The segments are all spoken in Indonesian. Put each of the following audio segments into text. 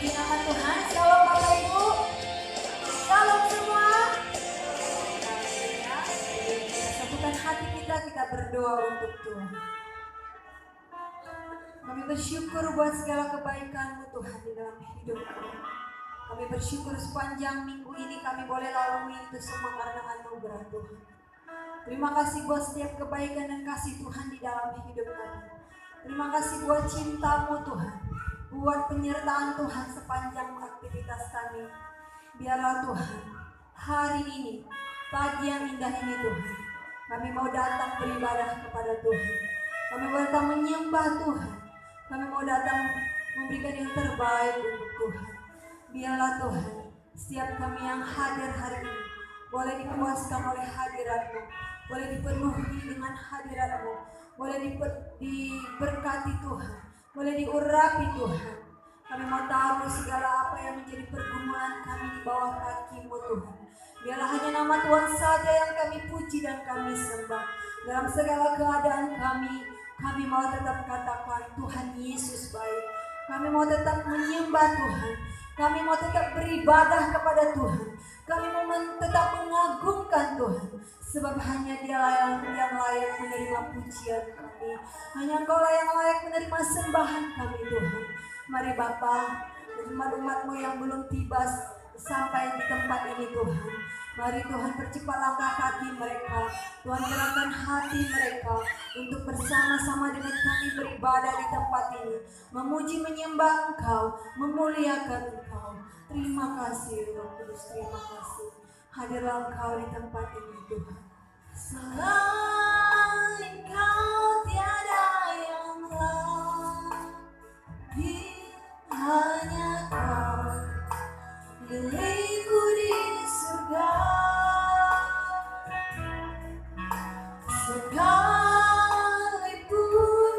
Puji nama Tuhan. Shalom Bapak Ibu. Shalom semua. Ya, satukan hati kita berdoa untuk Tuhan. Kami bersyukur buat segala kebaikan-Mu Tuhan di dalam hidup kami. Kami bersyukur sepanjang minggu ini kami boleh lalui itu semua karena anugerah Tuhan. Terima kasih buat setiap kebaikan dan kasih Tuhan di dalam hidup kami. Terima kasih buat cinta-Mu Tuhan, buat penyertaan Tuhan sepanjang aktivitas kami. Biarlah Tuhan, hari ini, pagi yang indah ini Tuhan, kami mau datang beribadah kepada Tuhan. Kami mau datang menyembah Tuhan. Kami mau datang memberikan yang terbaik untuk Tuhan. Biarlah Tuhan, setiap kami yang hadir hari ini boleh dipuaskan oleh hadirat-Mu, boleh dipenuhi dengan hadirat-Mu, boleh diberkati Tuhan, boleh diurapi Tuhan. Kami mau taruh segala apa yang menjadi pergumulan kami di bawah kaki-Mu Tuhan. Biarlah hanya nama Tuhan saja yang kami puji dan kami sembah. Dalam segala keadaan kami mau tetap katakan Tuhan Yesus baik. Kami mau tetap menyembah Tuhan. Kami mau tetap beribadah kepada Tuhan. Kami mau tetap mengagungkan Tuhan. Sebab hanya Dia yang layak menerima pujian kami. Hanya Engkau yang layak menerima sembahan kami Tuhan. Mari Bapa, umat-umat-Mu yang belum tiba sampai di tempat ini Tuhan. Mari Tuhan percepat langkah kaki mereka. Tuhan gerakkan hati mereka untuk bersama-sama dengan kami beribadah di tempat ini. Memuji menyembah Engkau, memuliakan Engkau. Terima kasih Roh Kudus, terima kasih. Hadirlah Engkau di tempat ini Tuhan. Selain Kau tiada yang lain, hanya Kau milikku di surga. Sekalipun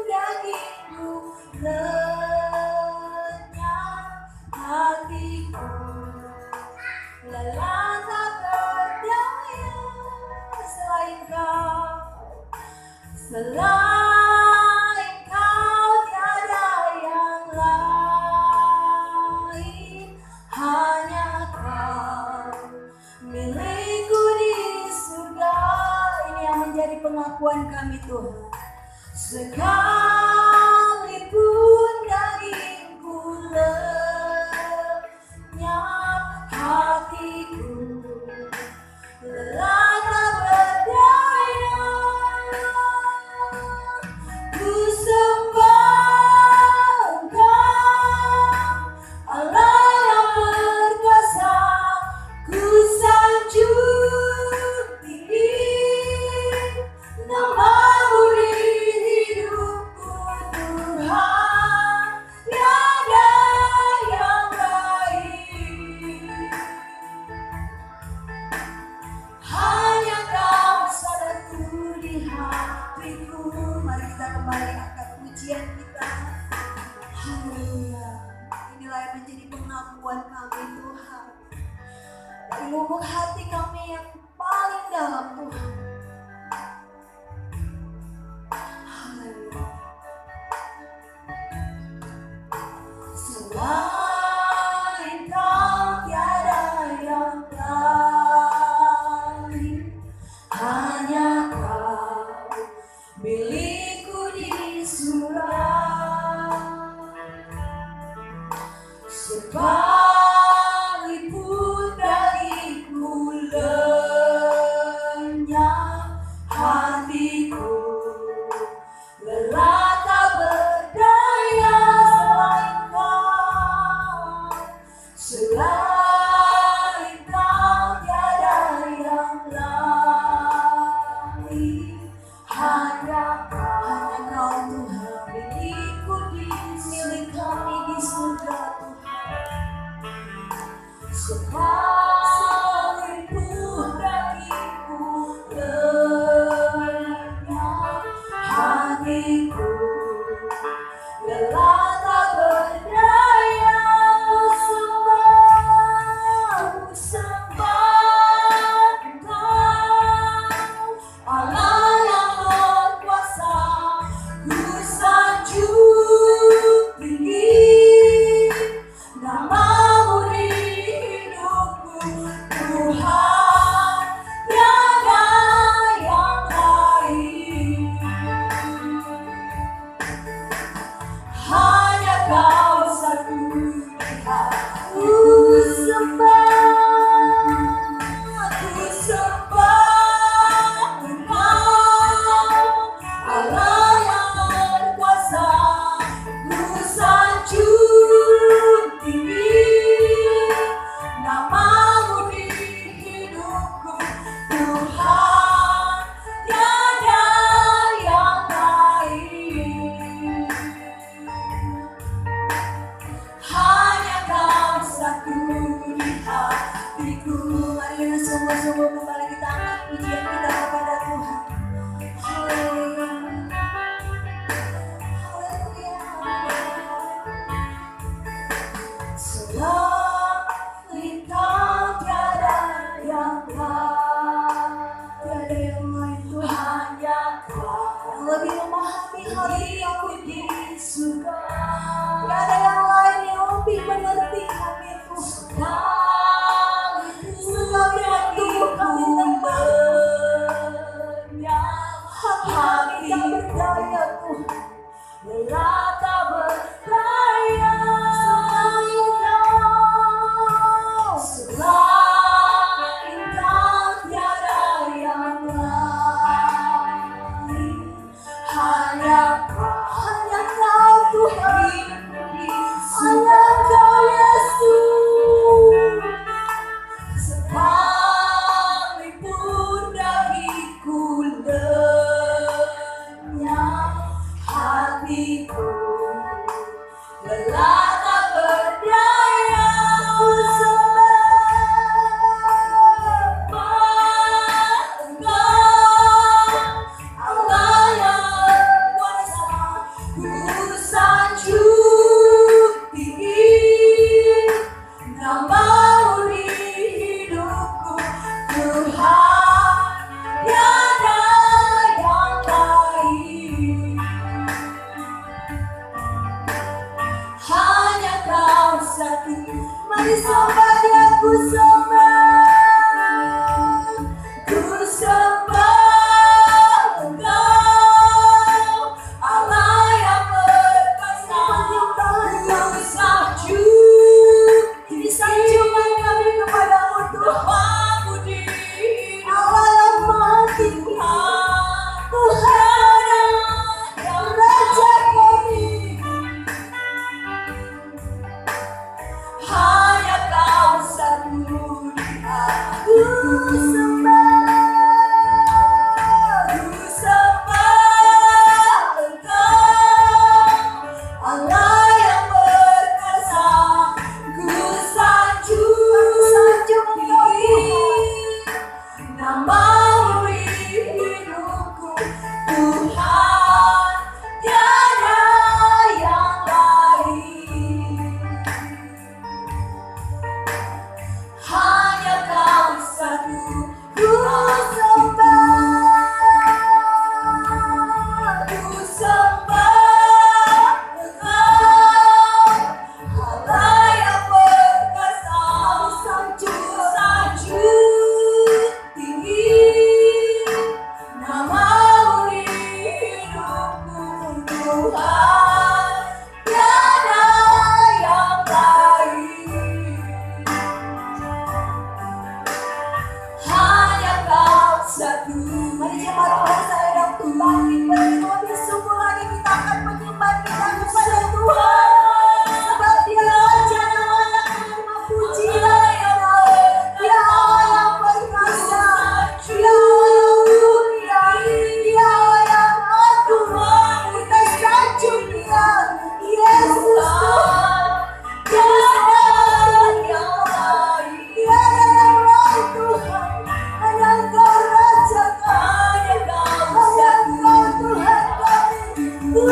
dagingku lenyap, hatiku lelah tak berdaya. Selain Kau tiada yang lain, hanya Kau milikku di surga. Ini yang menjadi pengakuan kami Tuhan. Sekalipun dagingku lenyap, hatiku lelah tak berdaya. Ku sembah Engkau, Allah yang perkasa. Ku sanjung tinggi nama-Mu di hidupku Tuhan. Tiada yang lain, hanya Kau sadarku di hatiku. Mari kita kembali angkat pujian kita. Haleluya. Inilah yang menjadi pengakuan kami Tuhan. Dari lubuk hati kami yang paling dalam Tuhan. Haleluya. Selain Kau tiada yang lain, hanya Kau milikku di surga. Sekalipun dagingku lenyap, hatiku lelah tak berdaya. Selain Kau tiada yang lain, hanya Kau Tuhan milikku milik kami di surga Tuhan. Sekalipun dagingku lenyap, hatiku lelah tak berdaya. Ku sembah Engkau, Allah yang berkuasa. Ku sanjung tinggi nama lebih memahami hal ini aku di surga. Gak ada yang lain yang lebih mengerti kami Tuhan. Sekali waktu kami lemah, hati tak berdaya Tuhan, lelah tak berdaya. Selain Kau tiada yang lain, hanya Kau Tuhan, hanya Kau Yesus. Sekalipun dahiku lenyap, hatiku lelah tak berdaya. Ku sembah Engkau, Allah yang kuasa. Ku sanjung tinggi nama-Mu di hidupku, Tuhan, tiada yang lain. Hanya Kau satu. Mari sembah Dia, ku sembah. Ku sembah Engkau, Allah yang perkasa. Ku sanjung, ini sanjungan kami kepadamu Tuhan. Allah yang maha tinggi, Tuhan yang Raja kami. Hanya Kau satu di hatiku. Ku sembah Engkau, Allah yang perkasa. Ku sanjung tinggi nama-Mu di hidupku, Tuhan, tiada yang lain. Hanya Kau satu. Ku sembah Engkau, Allah yang perkasa. Sanjung tinggi nama-Mu di hidupku, Tuhan, tiada yang lain. Hanya Kau satu. Mari jemaat Tuhan, saya dan Tuhan lebih sungguh lagi kita akan menyembah kita kepada Tuhan, sebab Dia Raja yang layak menerima pujian. Dia Allah yang perkasa, Dia Allah yang mulia, Dia Allah yang agung. Kita sanjung Dia, Yesus Tuhan. Tiada yang lain, tiada yang lain Tuhan. Hanya Engkau Raja kami, hanya Engkau Tuhan kami. Ku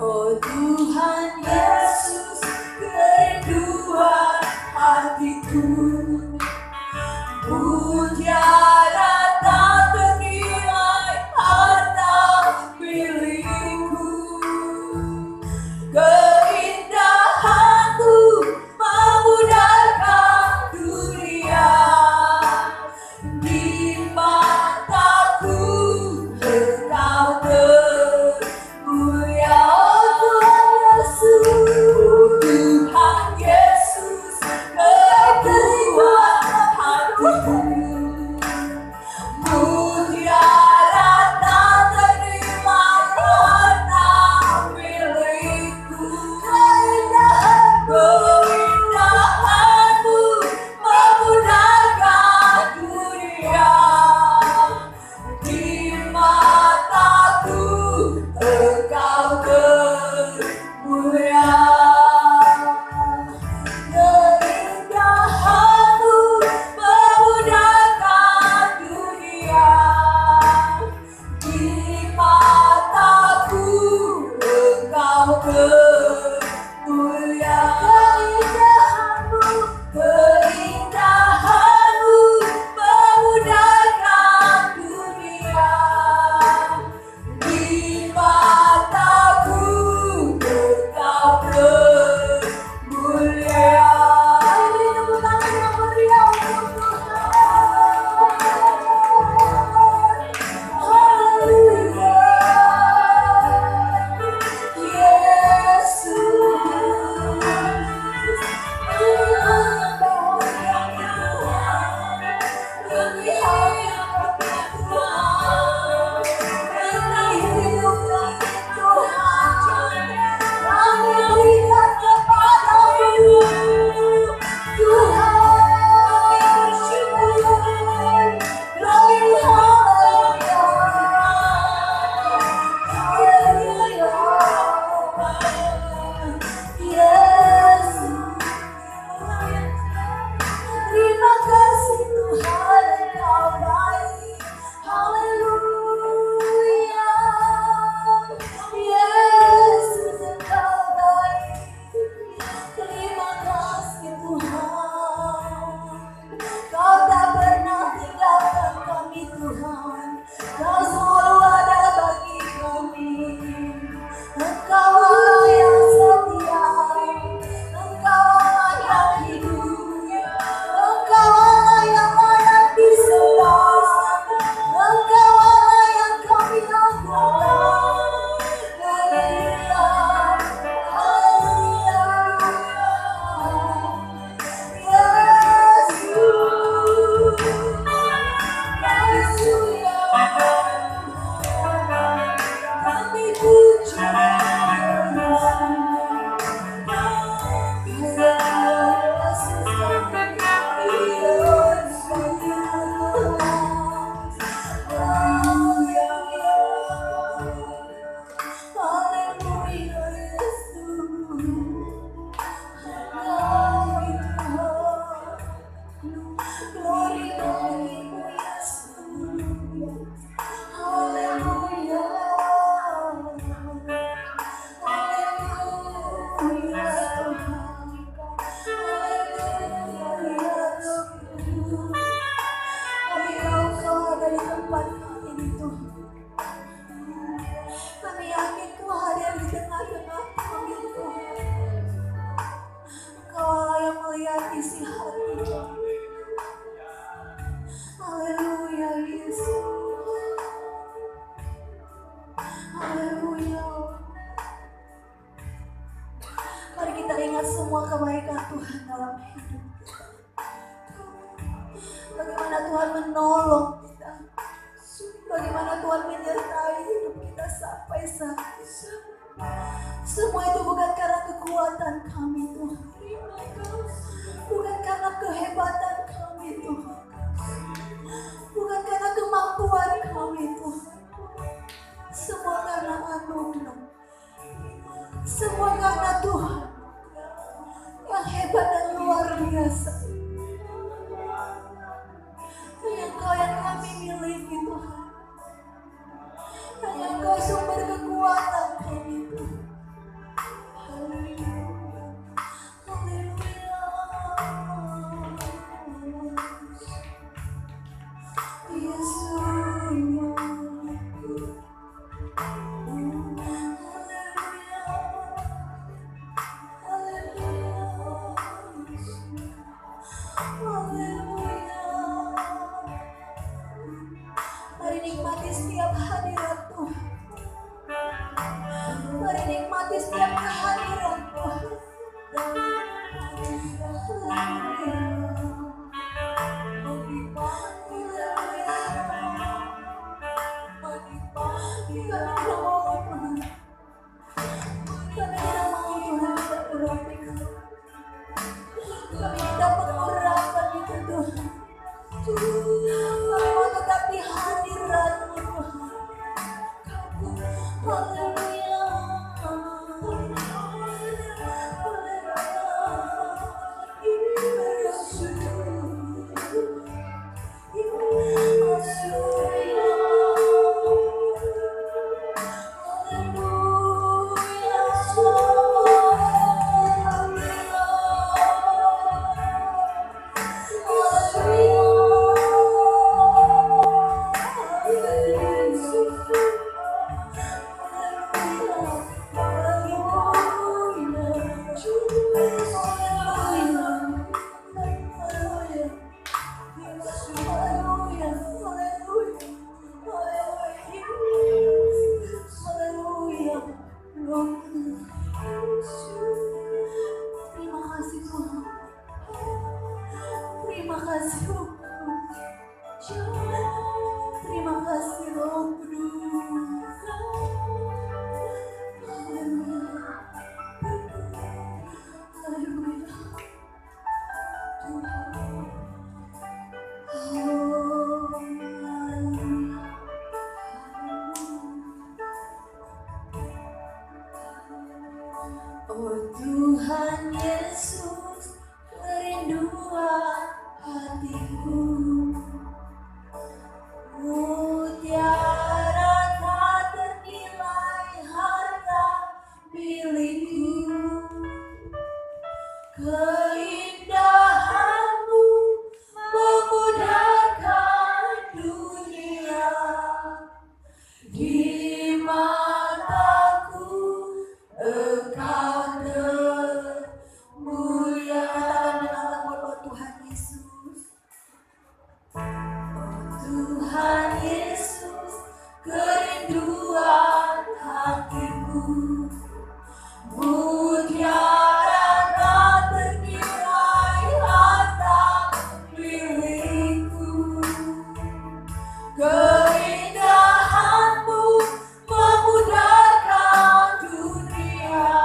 Oh Tuhan Yesus, kerinduan hatiku, mutiara tak ternilai harta milikku. Keindahanmu memudahkan dunia, di mataku Engkau termulia. Tuhan Yesus, kerinduan hatiku, mutiara tak ternilai harta milikku. Keindahanmu memudahkan dunia, di mataku Engkau termulia. Keindahanmu memudahkan dunia, di mataku Engkau termulia. Keindahanmu memudahkan dunia, di mataku Engkau termulia. Beri tepuk tangan yang meriah untuk Tuhan. Haleluya. Terima kasih Tuhan, Engkau baik. Haleluya. Yesus, Engkau baik. Terima kasih Tuhan. Kau tak pernah tinggalkan kami Tuhan. Kau selalu ada bagi kami. Engkau Allah yang setia. Engkau Allah yang hidup. Engkau Allah yang layak disembah. Engkau Allah yang kami agungkan. Haleluya. Haleluya. Yesus. Yesus ya. Kami puji. Kami yakin Kau hadir di tengah-tengah kami Tuhan. Kau Allah yang melihat isi hati kami. Haleluya Yesus. Haleluya. Mari kita ingat semua kebaikan Tuhan dalam hidup kita. Bagaimana Tuhan menolong kita. Bagaimana Tuhan menyertai hidup kita sampai saat ini. Semua itu bukan karena kekuatan kami Tuhan. Bukan karena kehebatan kami Tuhan. Bukan karena kemampuan kami Tuhan. Semua karena anugerah. Semua karena Tuhan yang hebat dan luar biasa. Hanya Engkau yang kami miliki Tuhan. Hanya Engkau sumber kekuatan kami Tuhan. mengurapi setiap kehadiran Tuhan. Kami tidak mengurangkan itu Tuhan. Kami mau tetap di hadirat-Mu Tuhan. Haleluya. Terima kasih Tuhan. Terima kasih Roh Kudus. Terima kasih Roh Kudus. Haleluya. Haleluya. Oh Tuhan Yesus, kerinduan hatiku, mutiara tak ternilai harta milikku, keindahan-Mu memudahkan dunia, di mataku Engkau termulia. Oh Tuhan Yesus, oh Tuhan Yesus, kerinduan hatiku, mutiara tak ternilai harta milikku, keindahan-Mu memudahkan dunia,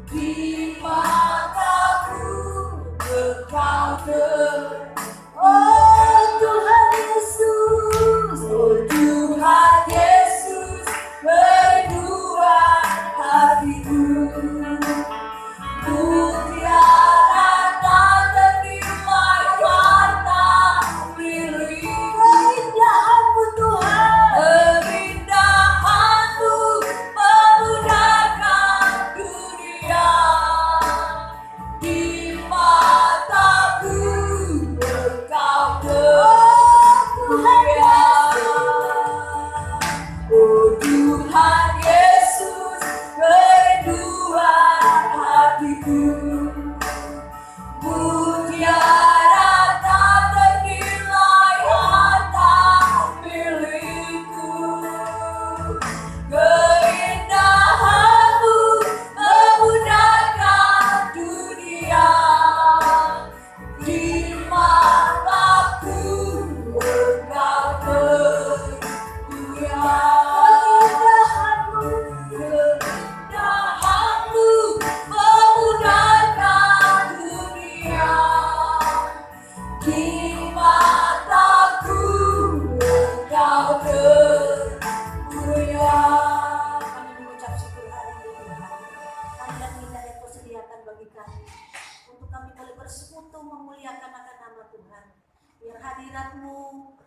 di mataku Engkau oh Tuhan Yesus, oh Tuhan Yesus, kerinduan hatiku, mutiara tak ternilai harta milikku, keindahan-Mu Tuhan, keindahan-Mu memudahkan dunia, di mataku Engkau termulia. Oh Tuhan Yesus, kerinduan hatiku, mutiara tak ternilai harta milikku, keindahan-Mu memudahkan dunia, di mataku Engkau termulia. Keindahan-Mu memudahkan dunia, di mataku Engkau termulia. Kami mengucap syukur hari ini Tuhan. Kami dan minta yang Kau sediakan bagi kami, untuk kami boleh bersekutu memuliakan akan nama Tuhan. Biar hadirat-Mu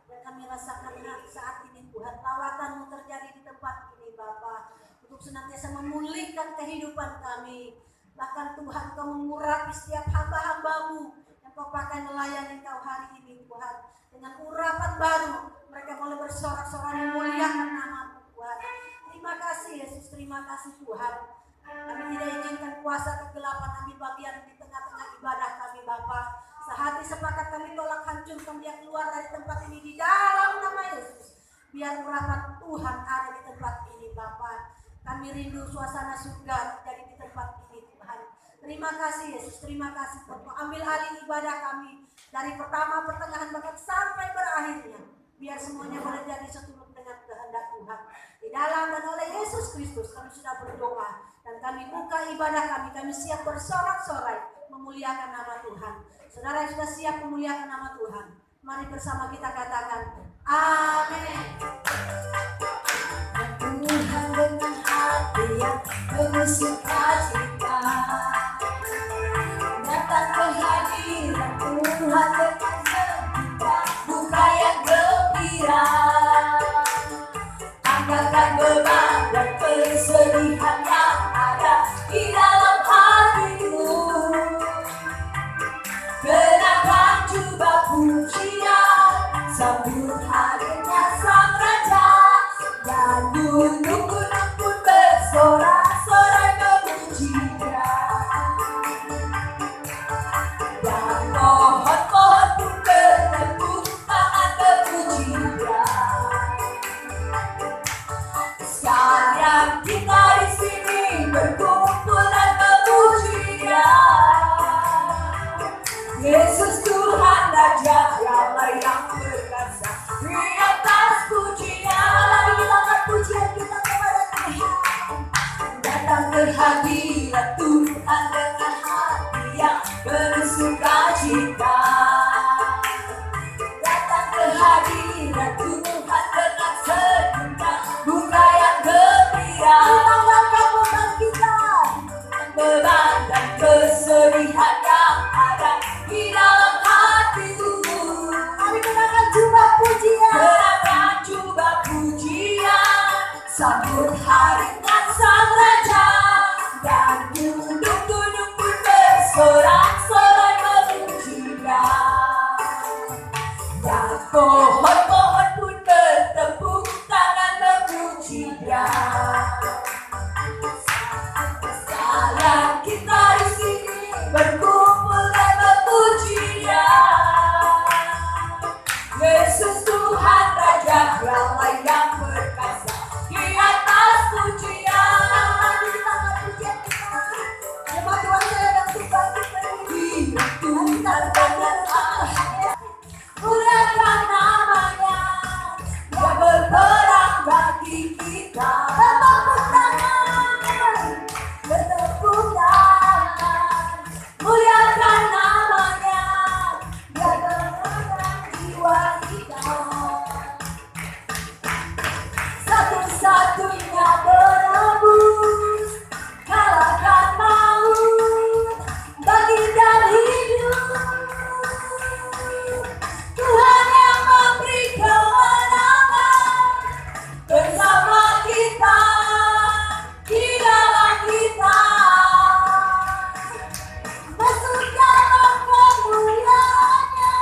yang kami rasakan saat ini Tuhan, lawatan-Mu terjadi di tempat ini Bapa, untuk senantiasa memulihkan kehidupan kami. Bahkan Tuhan, Kau mengurapi setiap hamba-hamba-Mu yang Kau pakai melayani Kau hari ini Tuhan. Dengan urapan baru, mereka boleh bersorak-sorai memuliakan nama-Mu Tuhan. Terima kasih Yesus, terima kasih Tuhan. Kami tidak izinkan kuasa kegelapan ambil bagian di tengah-tengah ibadah kami Bapa. Sehati sepakat kami tolak hancurkan dia keluar dari tempat ini di dalam nama Yesus. Biar urapan Tuhan ada di tempat ini Bapa. Kami rindu suasana surga terjadi di tempat ini Tuhan. Terima kasih Yesus, terima kasih Tuhan. Ambil alih ibadah kami dari pertama, pertengahan, bahkan sampai berakhirnya. Biar semuanya boleh jadi seturut dengan kehendak Tuhan. Di dalam dan oleh Yesus Kristus kami sudah berdoa. Dan kami buka ibadah kami siap bersorak-sorai memuliakan nama Tuhan. Saudara yang sudah siap memuliakan nama Tuhan, mari bersama kita katakan amin. Tuhan dengan hati yang penuh sukacita datang ke hadirat Tuhan dengan sukacita, buka yang gembira, angkatkan beban dan kesedihan yang ada di dalam hatimu. Kenakan jubah pujian, sambut hadirnya Sang Raja, dan gunung-gunung pun bersorak-sorai memuji Dia, dan pohon-pohon pun bertepuk tangan memuji Dia. Sekalian kita di sini berkumpul dan memuji Dia. Yesus Tuhan Raja, Dialah yang berkuasa di atas pujian. Lagi kita angkat pujian kita kepada Tuhan. Datang ke hadirat Tuhan dengan hati yang bersukacita. Datang ke hadirat Tuhan dengan segenap buka yang gembira. Angkatkan beban kita, beban dan kesedihan yang ada di dalam hatimu. Mari kenakan jubah pujian, kenakan jubah pujian, sambut hadiratnya Sang Raja, dan gunung-gunung pun bersorak-sorai memuji Dia, dan pohon-pohon pun bertepuk tangan memuji Dia. Sekalian kita di sini berkumpul dan memuji Dia. Yesus Tuhan Raja, Dialah yang berkuasa di atas pujian. Mari kita angkat pujian kita. Jemaat Tuhan saya dan Tuhan berdiri. Tuhan banyak Allah. Muliakan namanya, Dia berperang bagi kita. Bertepuk tangan, bertepuk tangan. Muliakan namanya, Dia berperang jiwa kita. Satu-satunya penebus, kalahkan maut, bagikan hidup. Tuhan yang memberi kemenangan bersama kita, di dalam kita. Masuk dalam kemuliaannya,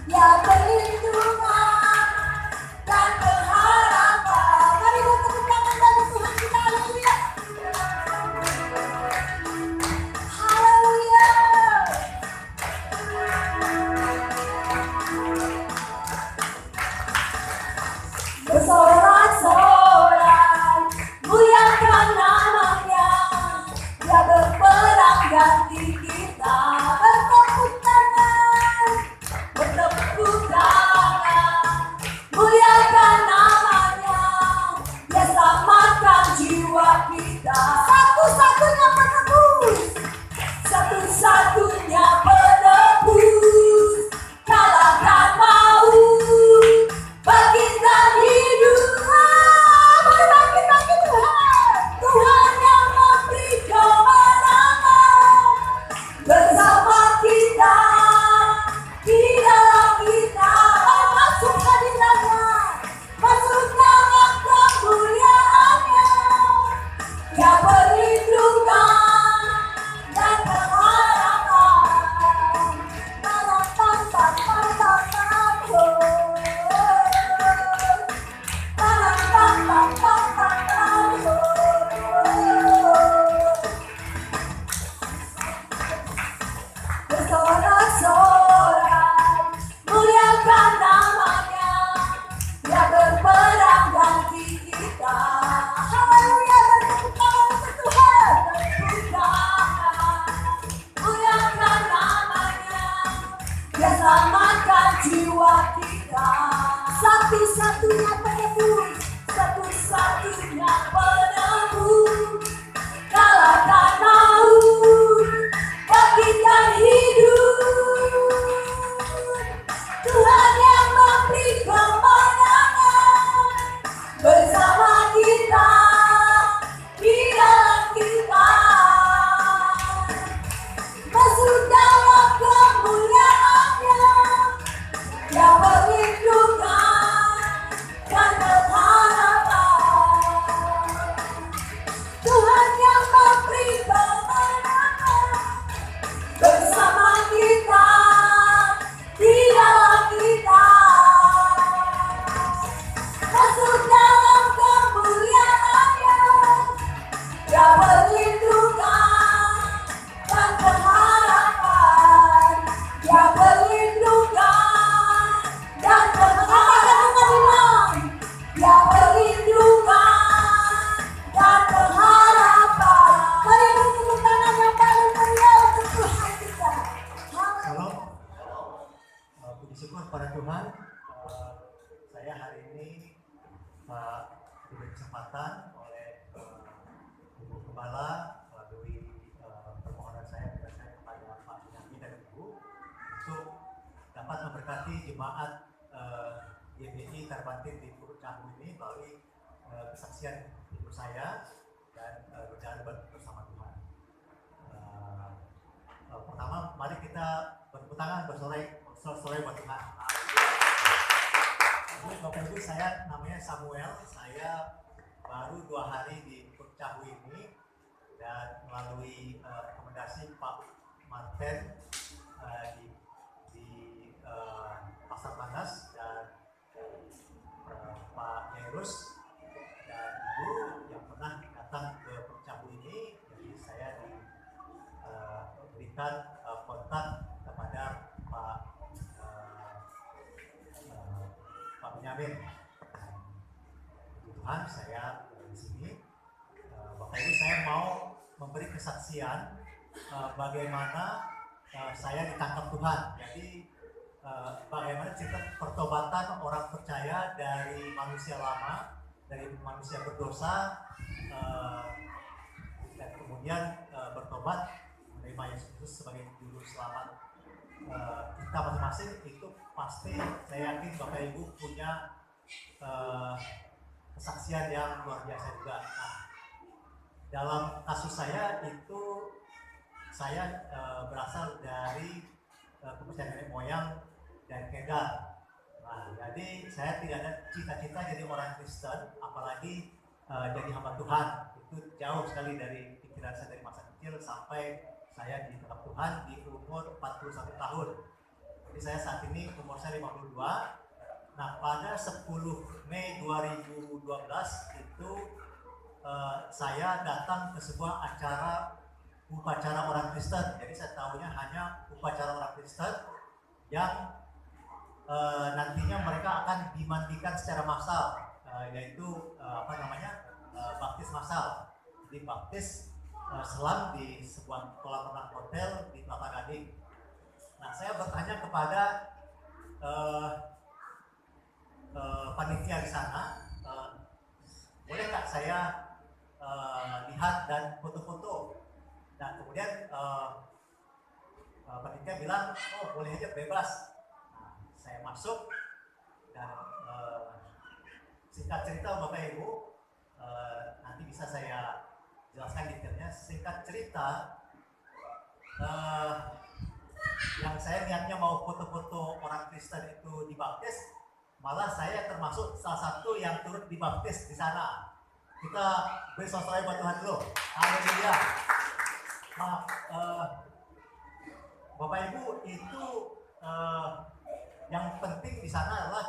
Dia perlindungan dan pengharapan. Mari kita tepuk tangan bagi Tuhan kita. Haleluya, haleluya. Bersorak-sorai, muliakan namanya, Dia berperang ganti kita. Bertepuk tangan, bertepuk tangan. Muliakan namanya, Dia selamatkan jiwa kita. Satu-satunya penebus, satu-satunya penebus, kalahkan maut, bangkitkan hidup. Mari bangkit Tuhan. Tuhan yang memberi kemenangan memberkati jemaat GBI Terbantin di Purut Cahu ini melalui kesaksian ibu saya dan berjalan bersama Tuhan. Pertama, mari kita bertepuk tangan bersorai buat Tuhan. Bapak Ibu, saya namanya Samuel. Saya baru 2 hari di Purut Cahu ini dan melalui rekomendasi Pak Martin di Pasar Panas dan Pak Jairus dan Ibu yang pernah datang ke Purut Cahu ini. Jadi saya diberikan kontak kepada Pak Benyamin. Tuhan, saya di sini. Bapak Ibu, saya mau memberi kesaksian bagaimana saya ditangkap Tuhan. Jadi bagaimana cerita pertobatan orang percaya dari manusia lama, dari manusia berdosa, dan kemudian bertobat menerima Yesus Kristus sebagai juru selamat kita masing-masing. Itu pasti saya yakin Bapak Ibu punya kesaksian yang luar biasa juga. Nah, dalam kasus saya itu saya berasal dari kepercayaan nenek moyang dan Kendal. Nah, jadi saya tidak ada cita-cita jadi orang Kristen, apalagi jadi hamba Tuhan. Itu jauh sekali dari pikiran saya dari masa kecil sampai saya ditangkap Tuhan di umur 41 tahun. Jadi saya saat ini umur saya 52. Nah, pada 10 Mei 2012 itu saya datang ke sebuah upacara orang Kristen. Jadi saya tahunya hanya upacara orang Kristen yang nantinya mereka akan dimandikan secara massal, yaitu baptis massal. Jadi baptis selam di sebuah kolam renang hotel di Kelapa Gading. Nah, saya bertanya kepada panitia di sana, boleh nggak saya lihat dan foto-foto? Nah, kemudian panitia bilang, oh boleh aja, bebas. Nah, saya masuk dan singkat cerita Bapak Ibu, nanti bisa saya jelaskan detailnya. Singkat cerita, yang saya niatnya mau foto-foto orang Kristen itu dibaptis, malah saya termasuk salah satu yang turut dibaptis di sana. Kita beri soal buat Tuhan dulu. Haleluya. Nah, Bapak Ibu, itu yang penting di sana adalah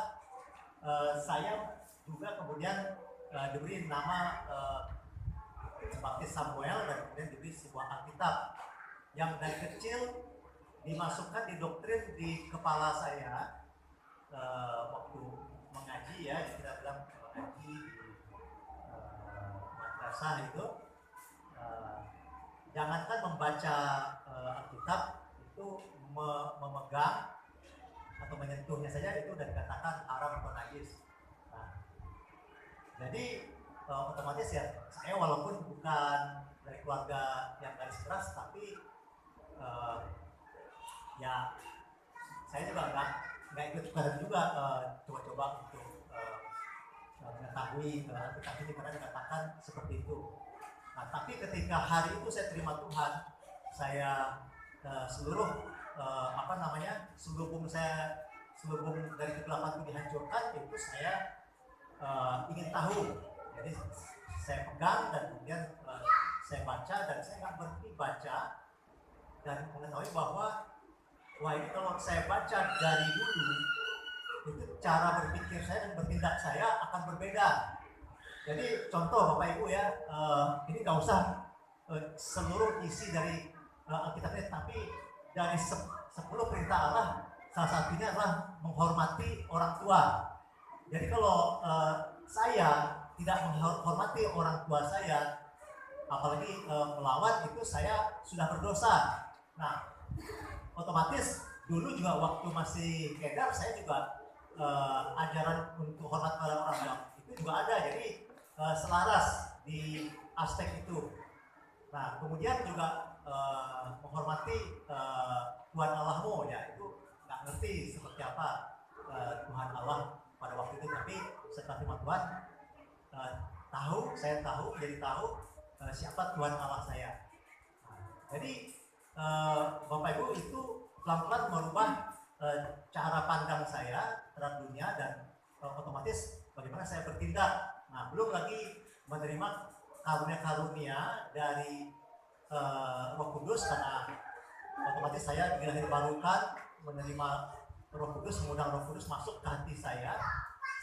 saya juga kemudian diberi nama baptis Samuel dan kemudian diberi sebuah Alkitab yang dari kecil dimasukkan di doktrin di kepala saya waktu mengaji, ya kita bilang mengaji di madrasah itu. Jangankan membaca Alkitab, itu memegang atau menyentuhnya saja itu sudah dikatakan haram atau najis. Nah, jadi otomatis ya saya walaupun bukan dari keluarga yang garis keras, tapi ya saya juga nggak ikut ikutan juga coba-coba untuk mengetahui Alkitab ini karena dikatakan seperti itu. Nah, tapi ketika hari itu saya terima Tuhan, saya seluruh sebelum dari kegelapan itu dihancurkan, itu saya ingin tahu. Jadi saya pegang dan kemudian saya baca, dan saya nggak berhenti baca dan mengetahui bahwa wah, ini kalau saya baca dari dulu, itu cara berpikir saya dan bertindak saya akan berbeda. Jadi contoh Bapak Ibu ya, ini nggak usah seluruh isi dari Alkitabnya, tapi dari 10 perintah Allah, salah satunya adalah menghormati orang tua. Jadi kalau saya tidak menghormati orang tua saya, apalagi melawan, itu saya sudah berdosa. Nah, otomatis dulu juga waktu masih kedar, saya juga ajaran untuk hormat pada orang tua itu juga ada. Jadi selaras di aspek itu. Nah, kemudian juga menghormati Tuhan Allahmu, ya itu nggak ngerti seperti apa Tuhan Allah pada waktu itu, tapi setelah terima Tuhan saya tahu siapa Tuhan Allah saya. Jadi Bapak Ibu itu pelan-pelan merubah cara pandang saya terhadap dunia dan otomatis bagaimana saya bertindak. Nah, belum lagi menerima karunia-karunia dari Roh Kudus, karena otomatis saya dilahirbarukan menerima Roh Kudus, mengundang Roh Kudus masuk ke hati saya,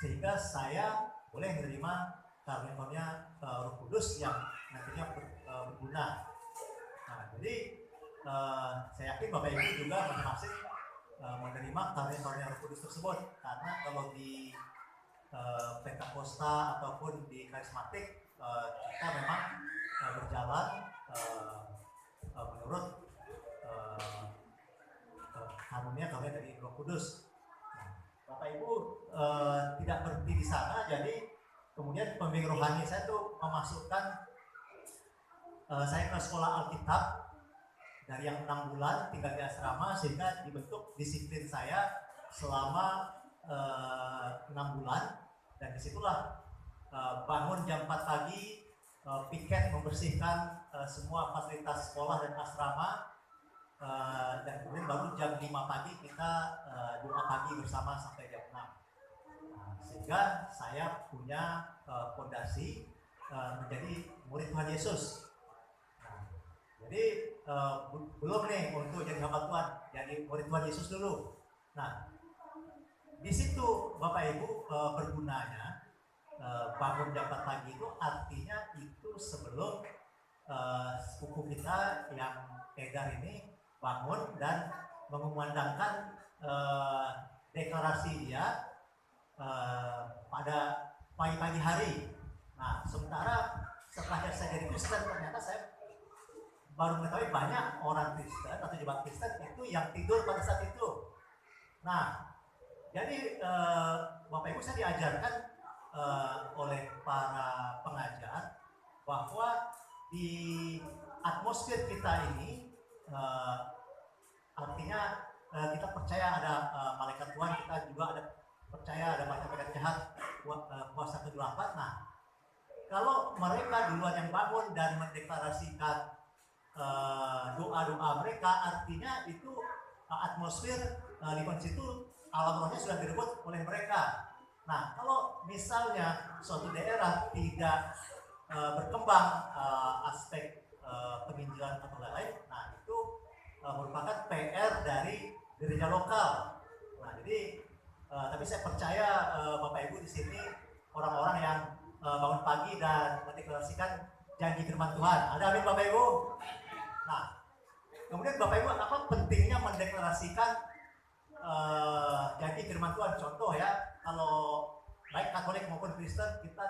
sehingga saya boleh menerima karunia Roh Kudus yang nantinya berguna. Nah, jadi saya yakin Bapak Ibu juga masing-masing menerima karunia Roh Kudus tersebut, karena kalau di Pentakosta ataupun di karismatik kita memang berjalan menurut karunia dari Roh Kudus. Nah, Bapak Ibu tidak berhenti di sana, jadi kemudian pembimbing rohani saya tuh memasukkan saya ke sekolah Alkitab dari yang 6 bulan tinggal di asrama, sehingga dibentuk disiplin saya selama 6 bulan. Dan disitulah bangun jam 4 pagi, piket membersihkan semua fasilitas sekolah dan asrama, dan kemudian baru jam 5 pagi kita doa pagi bersama sampai jam 6. Sehingga saya punya fondasi menjadi murid Tuhan Yesus. Jadi belum nih untuk jadi hamba Tuhan, jadi murid Tuhan Yesus dulu. Nah, di situ Bapak Ibu bergunanya bangun jam 4 pagi itu artinya itu sebelum sepupu kita yang Edar ini bangun dan mengumandangkan deklarasi dia pada pagi-pagi hari. Nah, sementara setelah saya jadi Kristen, ternyata saya baru mengetahui banyak orang Kristen atau jemaat Kristen itu yang tidur pada saat itu. Nah, jadi Bapak Ibu, saya diajarkan oleh para pengajar bahwa di atmosfer kita ini artinya kita percaya ada malaikat Tuhan, kita juga ada percaya ada malaikat jahat kuasa kegelapan. Nah, kalau mereka duluan yang bangun dan mendeklarasikan doa-doa mereka, artinya itu atmosfer lingkungan situ alam rohnya sudah direbut oleh mereka. Nah, kalau misalnya suatu daerah tidak berkembang aspek penginjilan atau lain-lain, nah itu merupakan PR dari gereja lokal. Nah, jadi tapi saya percaya Bapak Ibu di sini orang-orang yang bangun pagi dan mendeklarasikan janji firman Tuhan. Ada amin Bapak Ibu? Nah, kemudian Bapak Ibu, apa pentingnya mendeklarasikan janji firman Tuhan? Contoh ya, kalau baik Katolik maupun Kristen, kita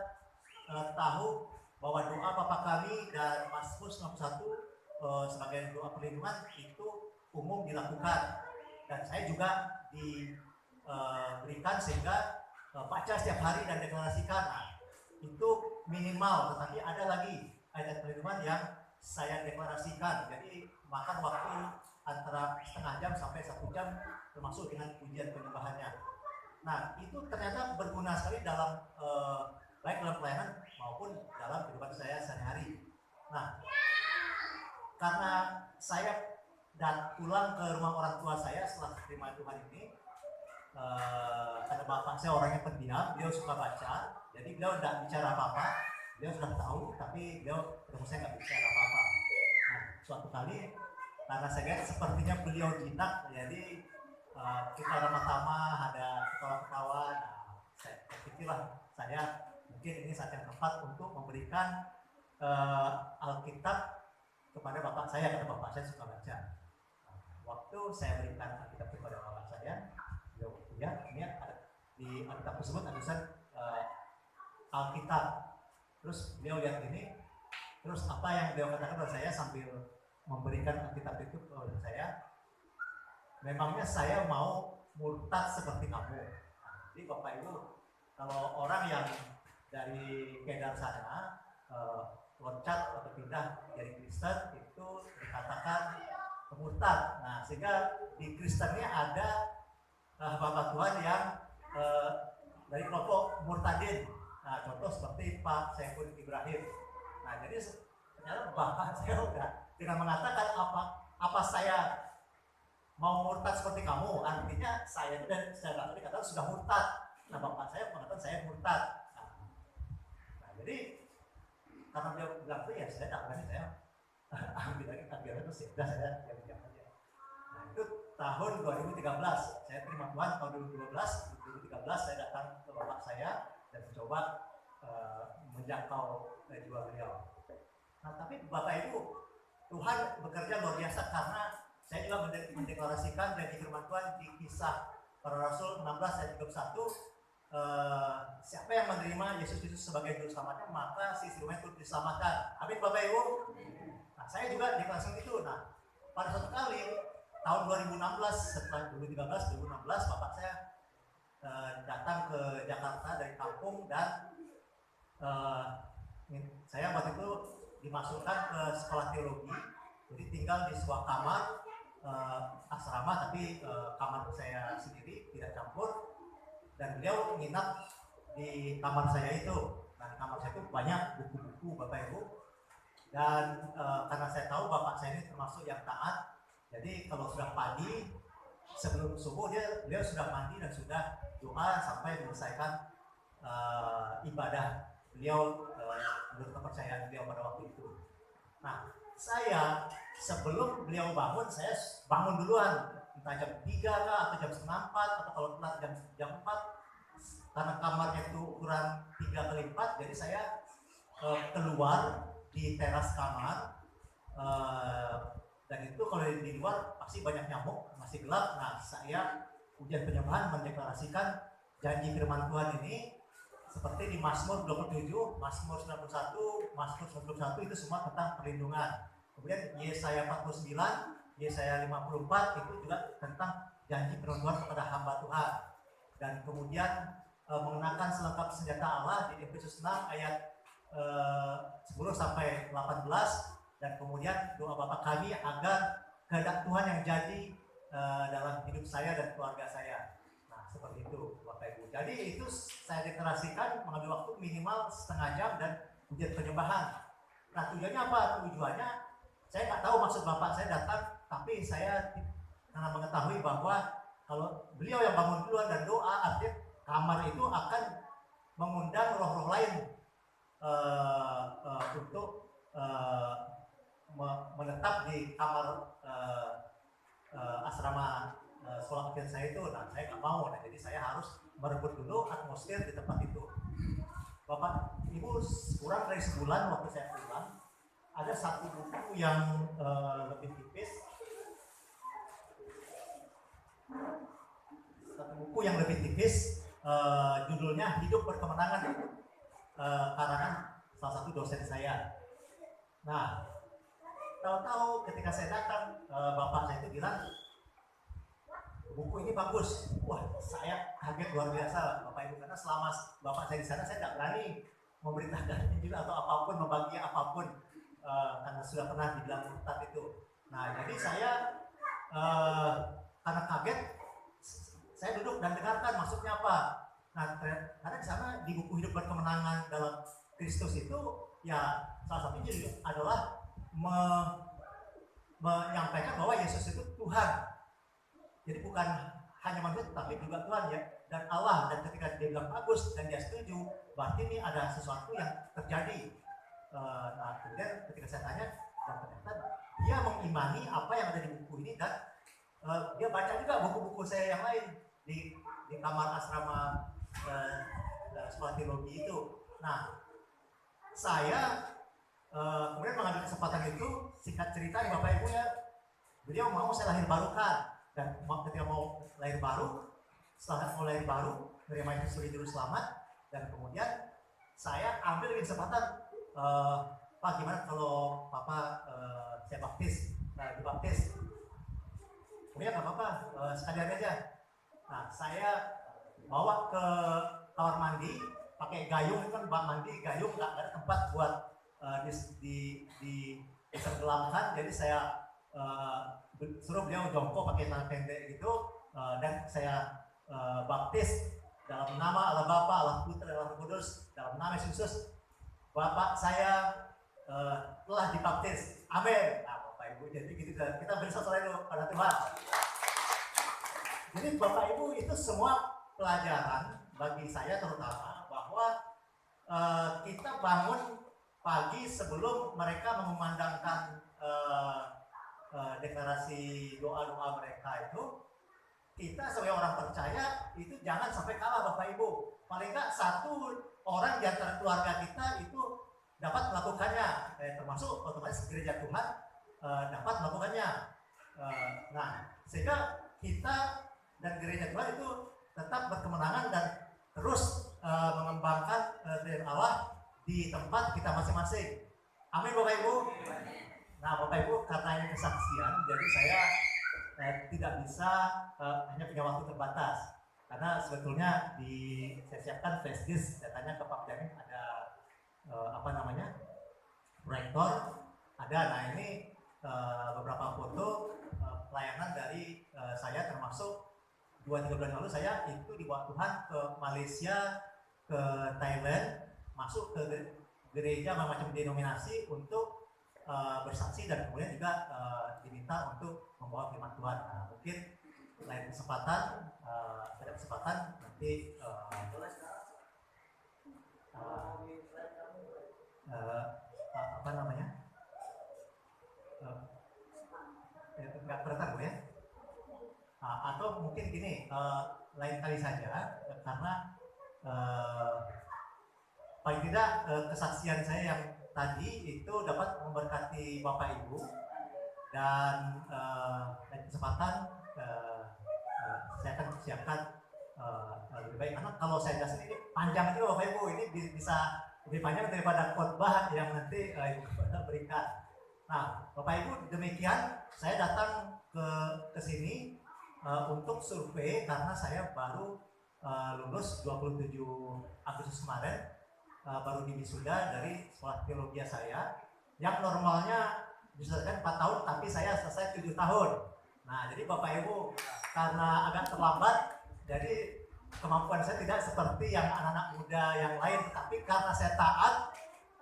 tahu bahwa doa Bapa Kami dan Mazmur 91 sebagai doa perlindungan itu umum dilakukan, dan saya juga diberikan sehingga baca setiap hari dan deklarasikan. Nah, itu minimal, tetapi ada lagi ayat perlindungan yang saya deklarasikan, jadi makan waktu antara setengah jam sampai 1 jam, termasuk dengan pujian penyembahannya. Nah, itu ternyata berguna sekali dalam baik dalam pelayanan maupun dalam kehidupan saya sehari-hari. Nah, karena saya pulang ke rumah orang tua saya setelah terima Tuhan ini, karena bapak saya orangnya pendiam, beliau suka baca, jadi beliau tidak bicara apa-apa, beliau sudah tahu, tapi beliau ketemu saya nggak bicara apa-apa. Nah, suatu kali karena saya lihat sepertinya beliau jinak, jadi kita ramah-tamah, ada ketawa-ketawa. Nah, saya pikirlah saya mungkin ini saat yang tepat untuk memberikan Alkitab kepada bapak saya, karena bapak saya suka baca. Nah, waktu saya berikan Alkitab kepada bapak saya, beliau ya ini ada, di Alkitab tersebut ada tulisan Alkitab. Terus beliau lihat ini, terus apa yang beliau katakan kepada saya sambil memberikan Alkitab itu kepada saya, memangnya saya mau murtad seperti kamu. Nah, jadi Bapak Ibu, kalau orang yang dari Kedar sana loncat atau pindah dari Kristen itu dikatakan murtad. Nah, sehingga di Kristennya ada hamba Tuhan yang dari kelompok murtadin. Nah, contoh seperti Pak Saiful Ibrahim. Nah, jadi ternyata bapak saya udah dengan mengatakan apa saya mau murtad seperti kamu, artinya saya itu dan secara dikatakan sudah murtad. Nah, bapak saya mengatakan saya murtad. Nah, jadi karena dia bilang itu ya saya tak berani, saya ambil lagi takbiran itu sudah saya diam aja. Nah, itu tahun 2013 saya terima Tuhan. Tahun 2013 saya datang ke bapak saya dan mencoba menjangkau jiwa beliau. Nah, tapi Bapak Ibu, Tuhan bekerja luar biasa karena saya juga mendeklarasikan janji firman Tuhan di Kisah Para Rasul 16 ayat 31, siapa yang menerima Yesus Kristus sebagai juru selamatnya, maka si siluman itu diselamatkan. Amin Bapak Ibu. Nah, saya juga deklarasi itu. Nah, pada suatu kali tahun 2016, setelah 2013 Bapak saya datang ke Jakarta dari kampung dan saya waktu itu dimasukkan ke sekolah teologi, jadi tinggal di sebuah kamar asrama, tapi kamar saya sendiri tidak campur, dan beliau nginap di kamar saya itu. Nah, di kamar saya itu banyak buku-buku Bapak Ibu, dan karena saya tahu Bapak saya ini termasuk yang taat, jadi kalau sudah pagi sebelum subuh beliau sudah mandi dan sudah doa sampai menyelesaikan ibadah beliau menurut kepercayaan beliau pada waktu itu. Nah, saya sebelum beliau bangun, saya bangun duluan, entah jam 3 kah atau jam setengah 4, atau kalau telat jam 4, karena kamarnya itu ukuran 3x4, jadi saya keluar di teras kamar, dan itu kalau di luar pasti banyak nyamuk, masih gelap. Nah, saya ujian penyembahan mendeklarasikan janji firman Tuhan ini seperti di Mazmur 27, Mazmur 91, Mazmur 91 itu semua tentang perlindungan. Kemudian Yesaya 49, Yesaya 54 itu juga tentang janji firman Tuhan kepada hamba Tuhan. Dan kemudian mengenakan selengkap senjata Allah di Efesus 6 ayat 10 sampai 18, dan kemudian doa Bapa kami agar kehendak Tuhan yang jadi dalam hidup saya dan keluarga saya. Nah, seperti itu Bapak Ibu. Jadi itu saya deklarasikan mengambil waktu minimal setengah jam dan ujian penyembahan. Nah, tujuannya apa? Tujuannya saya nggak tahu maksud Bapak saya datang, tapi saya karena mengetahui bahwa kalau beliau yang bangun duluan dan doa, artinya kamar itu akan mengundang roh-roh lain untuk menetap di kamar asrama sekolah kecil saya itu. Nah, saya nggak mau. Nah, jadi saya harus merebut dulu atmosfer di tempat itu. Bapak Ibu, kurang dari sebulan waktu saya pulang, ada satu buku yang lebih tipis, judulnya Hidup Berkemenangan, karangan salah satu dosen saya. Nah, tahu-tahu ketika saya datang, bapak saya itu bilang buku ini bagus. Wah, saya kaget luar biasa Bapak Ibu, karena selama bapak saya di sana saya tidak berani memberitakan Injil atau apapun, membagi apapun, karena sudah pernah dibilang murtad itu. Nah, jadi saya karena kaget, saya duduk dan dengarkan maksudnya apa. Nah, karena di sana di buku Hidup Berkemenangan dalam Kristus itu, ya salah satunya adalah menyampaikan bahwa Yesus itu Tuhan. Jadi bukan hanya manusia tapi juga Tuhan, ya, dan Allah. Dan ketika dia bilang bagus dan dia setuju, berarti ini ada sesuatu yang terjadi. Nah, kemudian ketika saya tanya, dan ternyata dia mengimani apa yang ada di buku ini, dan dia baca juga buku-buku saya yang lain di kamar asrama sekolah teologi itu. Nah, saya kemudian mengambil kesempatan itu, singkat cerita nih Bapak Ibu ya, beliau mau saya lahir barukan. Dan ketika mau lahir baru, setelah mau lahir baru, menerima Yesus sebagai juru selamat, dan kemudian saya ambil kesempatan, Pak gimana kalau Papa saya baptis, dibaptis? Kemudian nggak apa-apa, sekalian aja. Nah, saya bawa ke kamar mandi, pakai gayung, itu kan bak mandi, gayung nggak ada tempat buat ditenggelamkan, jadi saya suruh beliau jongkok pakai celana pendek gitu, dan saya baptis dalam nama Allah Bapa, Allah Putra, Allah Roh Kudus, dalam nama Yesus. Bapak saya telah dibaptis. Amin. Nah, Bapak Ibu, jadi kita bersorak dulu pada Tuhan. Jadi Bapak Ibu, itu semua pelajaran bagi saya terutama bahwa kita bangun pagi sebelum mereka mengumandangkan deklarasi doa-doa mereka itu, kita sebagai orang percaya itu jangan sampai kalah Bapak Ibu. Paling nggak satu orang di antara keluarga kita itu dapat melakukannya, termasuk otomatis gereja Tuhan dapat melakukannya. Nah, sehingga kita dan gereja Tuhan itu tetap berkemenangan dan terus mengembangkan firman Allah di tempat kita masing-masing. Amin Bapak Ibu. Nah Bapak Ibu, karena ini kesaksian, jadi saya tidak bisa hanya punya waktu terbatas, karena sebetulnya saya siapkan flash disk, datanya ke Pak Jamin ada proyektor ada. Nah ini beberapa foto pelayanan dari saya, termasuk 2-3 bulan lalu saya itu dibawa Tuhan ke Malaysia, ke Thailand, masuk ke gereja macam denominasi untuk bersaksi, dan kemudian juga diminta untuk membawa firman Tuhan. Nah, mungkin lain kesempatan, ada kesempatan nanti nggak keberatan Bu ya? Atau mungkin gini, lain kali saja, karena paling tidak kesaksian saya yang tadi itu dapat memberkati Bapak Ibu, dan kesempatan saya akan siapkan lebih baik, karena kalau saya jelasin ini panjang itu Bapak Ibu, ini bisa lebih panjang daripada khotbah yang nanti Ibu berikan. Nah Bapak Ibu, demikian saya datang ke sini untuk survei, karena saya baru lulus 27 Agustus kemarin, baru diwisuda dari sekolah teologi saya yang normalnya diselesaikan 4 tahun, tapi saya selesai 7 tahun. Nah jadi Bapak Ibu, karena agak terlambat, jadi kemampuan saya tidak seperti yang anak-anak muda yang lain, tapi karena saya taat,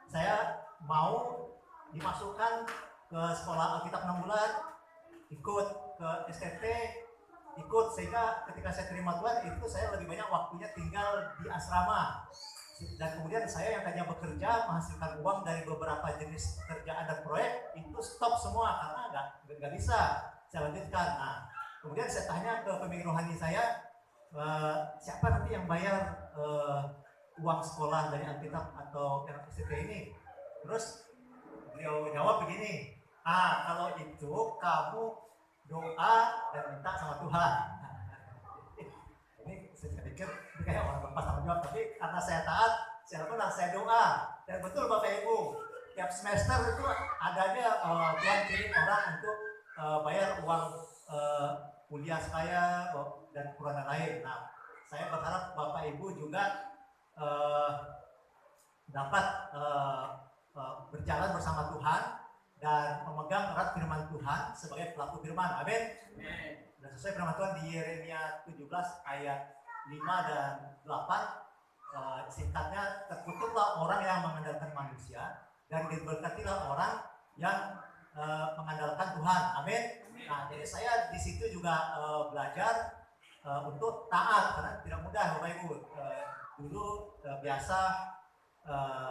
saya mau dimasukkan ke sekolah Alkitab 6 bulan, ikut ke STT, ikut, sehingga ketika saya terima Tuhan itu saya lebih banyak waktunya tinggal di asrama. Dan kemudian saya yang tadinya bekerja menghasilkan uang dari beberapa jenis pekerjaan dan proyek itu stop semua, karena nggak bisa saya lanjutkan. Nah kemudian saya tanya ke pemimpin rohani saya, siapa nanti yang bayar uang sekolah dari Alkitab atau STT ini? Terus beliau jawab begini, kalau itu kamu doa dan minta sama Tuhan. Ini saya pikir ini kayak orang lepas tanggung jawab, tapi karena saya taat, saya doa. Dan betul Bapak Ibu, tiap semester itu adanya Tuhan kirim orang untuk bayar uang kuliah saya dan kurang lain. Nah saya berharap Bapak Ibu juga dapat berjalan bersama Tuhan dan memegang erat firman Tuhan sebagai pelaku firman. Amin. Dan sesuai firman Tuhan di Yeremia 17 ayat 5 dan 8, singkatnya, terkutuklah orang yang mengandalkan manusia dan diberkatilah orang yang mengandalkan Tuhan. Amin. Nah jadi saya di situ juga belajar untuk taat, karena tidak mudah Bapak Ibu. Dulu biasa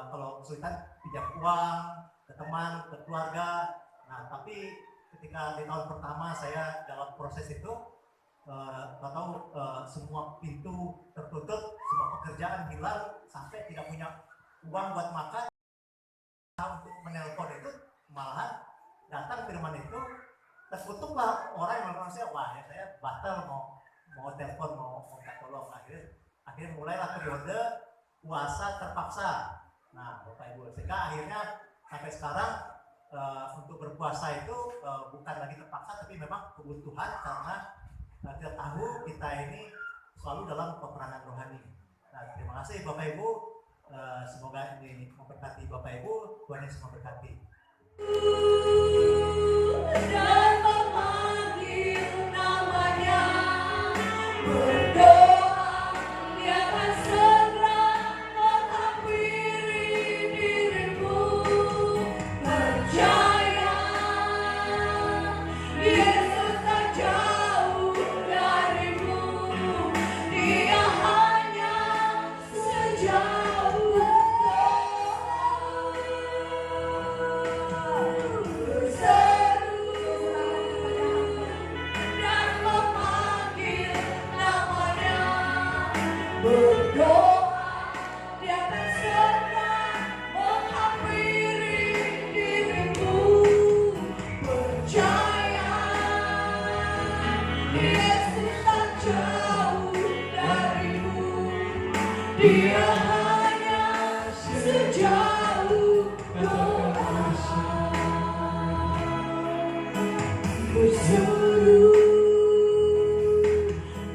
kalau kesulitan pinjam uang ke teman, ke keluarga. Nah tapi ketika di tahun pertama saya dalam proses itu, tahu semua pintu tertutup, semua pekerjaan hilang, sampai tidak punya uang buat makan. Untuk menelpon itu malahan datang firman itu, terkutuklah orang yang melakukan saya. Wah ya, saya batal mau telepon, mau minta tolong. Akhirnya mulailah periode puasa terpaksa. Nah Bapak Ibu, sehingga akhirnya sampai sekarang untuk berpuasa itu bukan lagi terpaksa, tapi memang kebutuhan, karena kita tahu kita ini selalu dalam peperangan rohani. Nah terima kasih Bapak Ibu, semoga ini memberkati Bapak Ibu. Tuhan Yesus memberkati. Dan memanggil namanya berdoa. berseru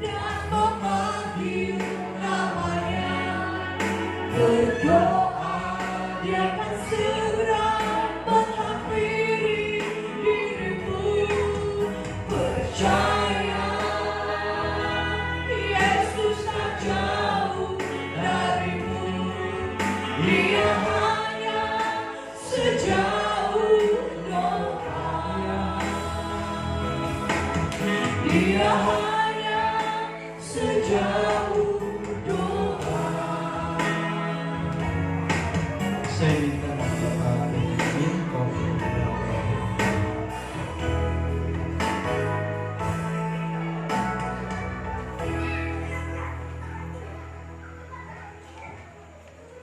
dan memanggil namanya, berdoa dia akan segera menghampiri dirimu. Percaya Yesus tak jauh darimu, Dia hanya sejauh doa. Dia hanya sejauh doa. Saya minta Bapak Benjamin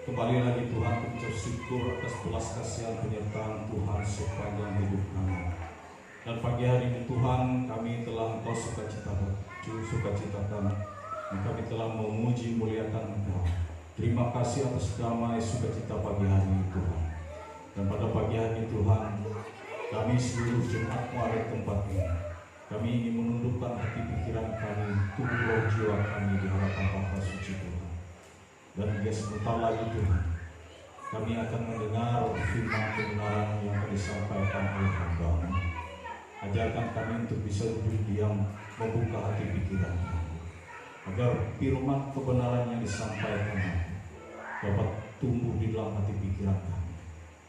kembali lagi Tuhan, ucap syukur atas belas kasihan penyertaan Tuhan sepanjang hidup kami. Dan pagi hari ini Tuhan, kami telah Engkau sukacitakan, dan kami telah memuji muliakan Engkau. Terima kasih atas damai sukacita pagi hari ini Tuhan. Dan pada pagi hari ini Tuhan, kami seluruh jemaat-Mu ada di tempat ini. Kami ingin menundukkan hati pikiran kami, tubuh roh jiwa kami di hadapan Bapa suci Tuhan. Dan hingga sebentar lagi Tuhan, kami akan mendengar firman kebenaran yang akan disampaikan oleh Hamba-Mu. Ajarkan kami untuk bisa duduk diam, membuka hati pikiran kami, agar firman kebenaran yang disampaikan dapat tumbuh di dalam hati pikiran kami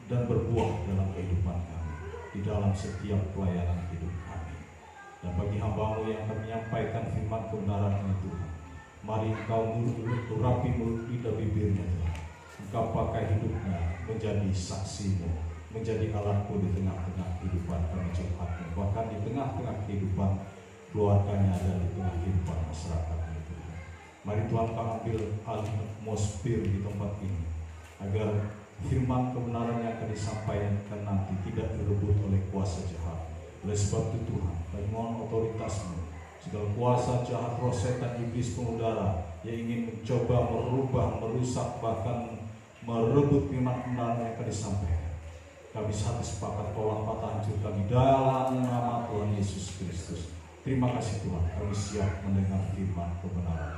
dan berbuah dalam kehidupan kami, di dalam setiap pelayanan hidup kami. Dan bagi hamba-Mu yang akan menyampaikan firman kebenaran ini Tuhan, mari Engkau urapi mulut lidah bibirnya Tuhan. Engkau pakai hidupnya menjadi saksi-Mu, menjadi alat-Mu di tengah-tengah kehidupan kami jemaat-Mu, bahkan di tengah-tengah kehidupan keluarganya dan di tengah kehidupan masyarakatnya Tuhan. Mari Tuhan Kau ambil alih atmosfer di tempat ini, agar firman kebenaran yang akan disampaikan nanti tidak direbut oleh kuasa jahat. Oleh sebab itu Tuhan, kami mohon otoritas-Mu, segala kuasa jahat, roh setan, iblis, pengudara yang ingin mencoba merubah, merusak, bahkan merebut firman kebenaran yang akan disampaikan, kami satu sepakat tolak patah hancurkan di dalam nama Tuhan Yesus Kristus. Terima kasih Tuhan, kami siap mendengar firman kebenaran.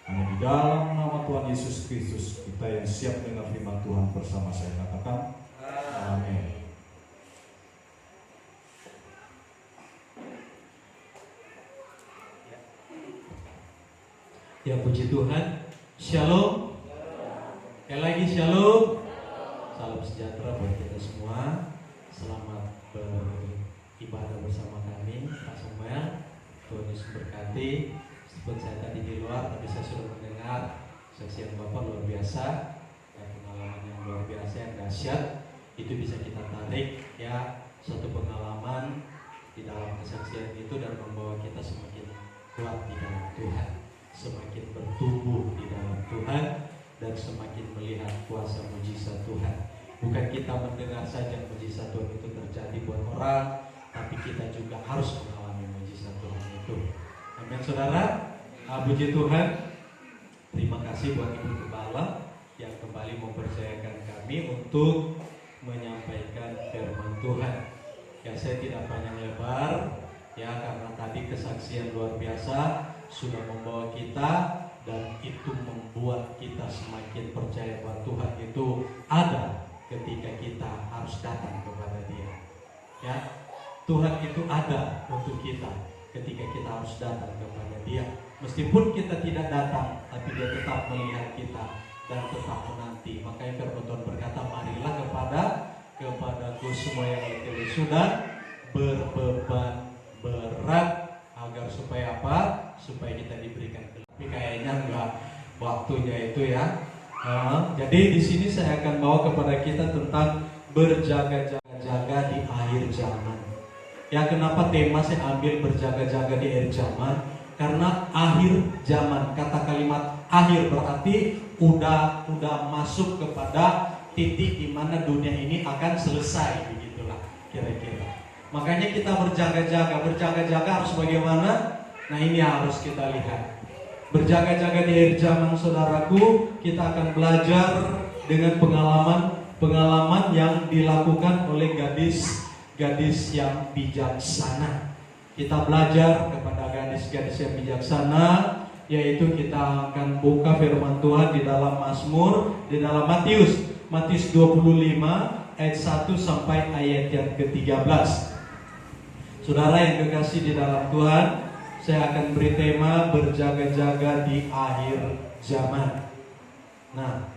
Hanya di dalam nama Tuhan Yesus Kristus kita yang siap mendengar firman Tuhan bersama saya katakan amin. Ya puji Tuhan, shalom. Sekali lagi shalom. Salam sejahtera buat kita semua. Selamat beribadah bersama kami, Pak Samuel. Tuhan Yesus berkati. Seperti saya tadi di luar, tapi saya sudah mendengar saksian Bapak luar biasa, ya, pengalaman yang luar biasa, yang dahsyat. Itu bisa kita tarik, ya, suatu pengalaman di dalam kesaksian itu dan membawa kita semakin kuat di dalam Tuhan, semakin bertumbuh di dalam Tuhan, dan semakin melihat kuasa mujizat Tuhan. Bukan kita mendengar saja mujizat Tuhan itu terjadi buat orang, tapi kita juga harus mengalami mujizat Tuhan itu. Amin saudara. Puji Tuhan. Terima kasih buat Ibu Gembala yang kembali mempercayakan kami untuk menyampaikan firman Tuhan. Ya, saya tidak panjang lebar, ya, karena tadi kesaksian luar biasa sudah membawa kita, dan itu membuat kita semakin percaya bahwa Tuhan itu ada ketika kita harus datang kepada Dia. Ya, Tuhan itu ada untuk kita ketika kita harus datang kepada Dia. Meskipun kita tidak datang, tapi Dia tetap melihat kita dan tetap menanti. Makanya firman Tuhan berkata, marilah kepadaku semua yang letih lesu dan berbeban berat, agar supaya apa? Supaya kita diberikan. Tapi kayaknya enggak waktunya itu, ya. Jadi di sini saya akan bawa kepada kita tentang berjaga-jaga di akhir zaman. Ya, kenapa tema saya ambil berjaga-jaga di akhir zaman? Karena akhir zaman, kata kalimat akhir berarti udah masuk kepada titik di mana dunia ini akan selesai, begitulah kira-kira. Makanya kita berjaga-jaga harus bagaimana? Nah, ini harus kita lihat. Berjaga-jaga di akhir zaman, saudaraku, kita akan belajar dengan pengalaman yang dilakukan oleh gadis yang bijaksana. kita belajar kepada gadis-gadis yang bijaksana, yaitu kita akan buka firman Tuhan di dalam Mazmur, di dalam Matius 25 ayat 1 sampai ayat yang ke-13. Saudara yang kekasih di dalam Tuhan, saya akan beri tema berjaga-jaga di akhir zaman. Nah,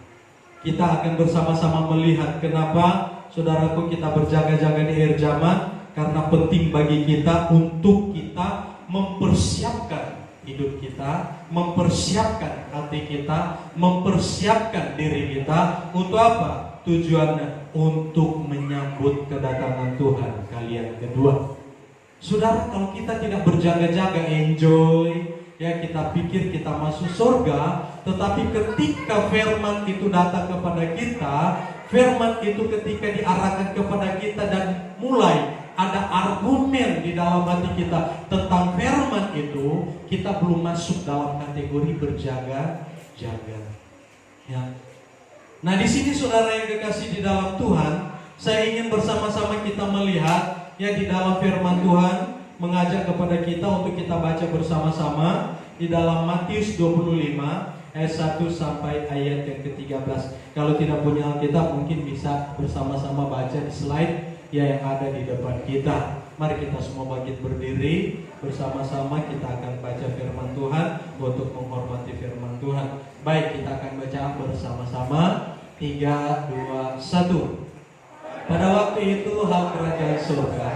kita akan bersama-sama melihat kenapa, saudaraku, kita berjaga-jaga di akhir zaman. Karena penting bagi kita untuk kita mempersiapkan hidup kita, mempersiapkan hati kita, mempersiapkan diri kita. Untuk apa? Tujuannya untuk menyambut kedatangan Tuhan kali yang kedua. Saudara, kalau kita tidak berjaga-jaga, enjoy, ya kita pikir kita masuk surga, tetapi ketika firman itu datang kepada kita, firman itu ketika diarahkan kepada kita dan mulai ada argumen di dalam hati kita tentang firman itu, kita belum masuk dalam kategori berjaga-jaga. Ya. Nah, di sini saudara yang kekasih di dalam Tuhan, saya ingin bersama-sama kita melihat ya di dalam firman Tuhan mengajak kepada kita untuk kita baca bersama-sama di dalam Matius 25 ayat 1 sampai ayat yang ke-13. Kalau tidak punya Alkitab mungkin bisa bersama-sama baca di slide ya yang ada di depan kita. Mari kita semua bangkit berdiri, bersama-sama kita akan baca firman Tuhan untuk menghormati firman Tuhan. Baik, kita akan baca bersama-sama. 3, 2, 1. Pada waktu itu hal kerajaan surga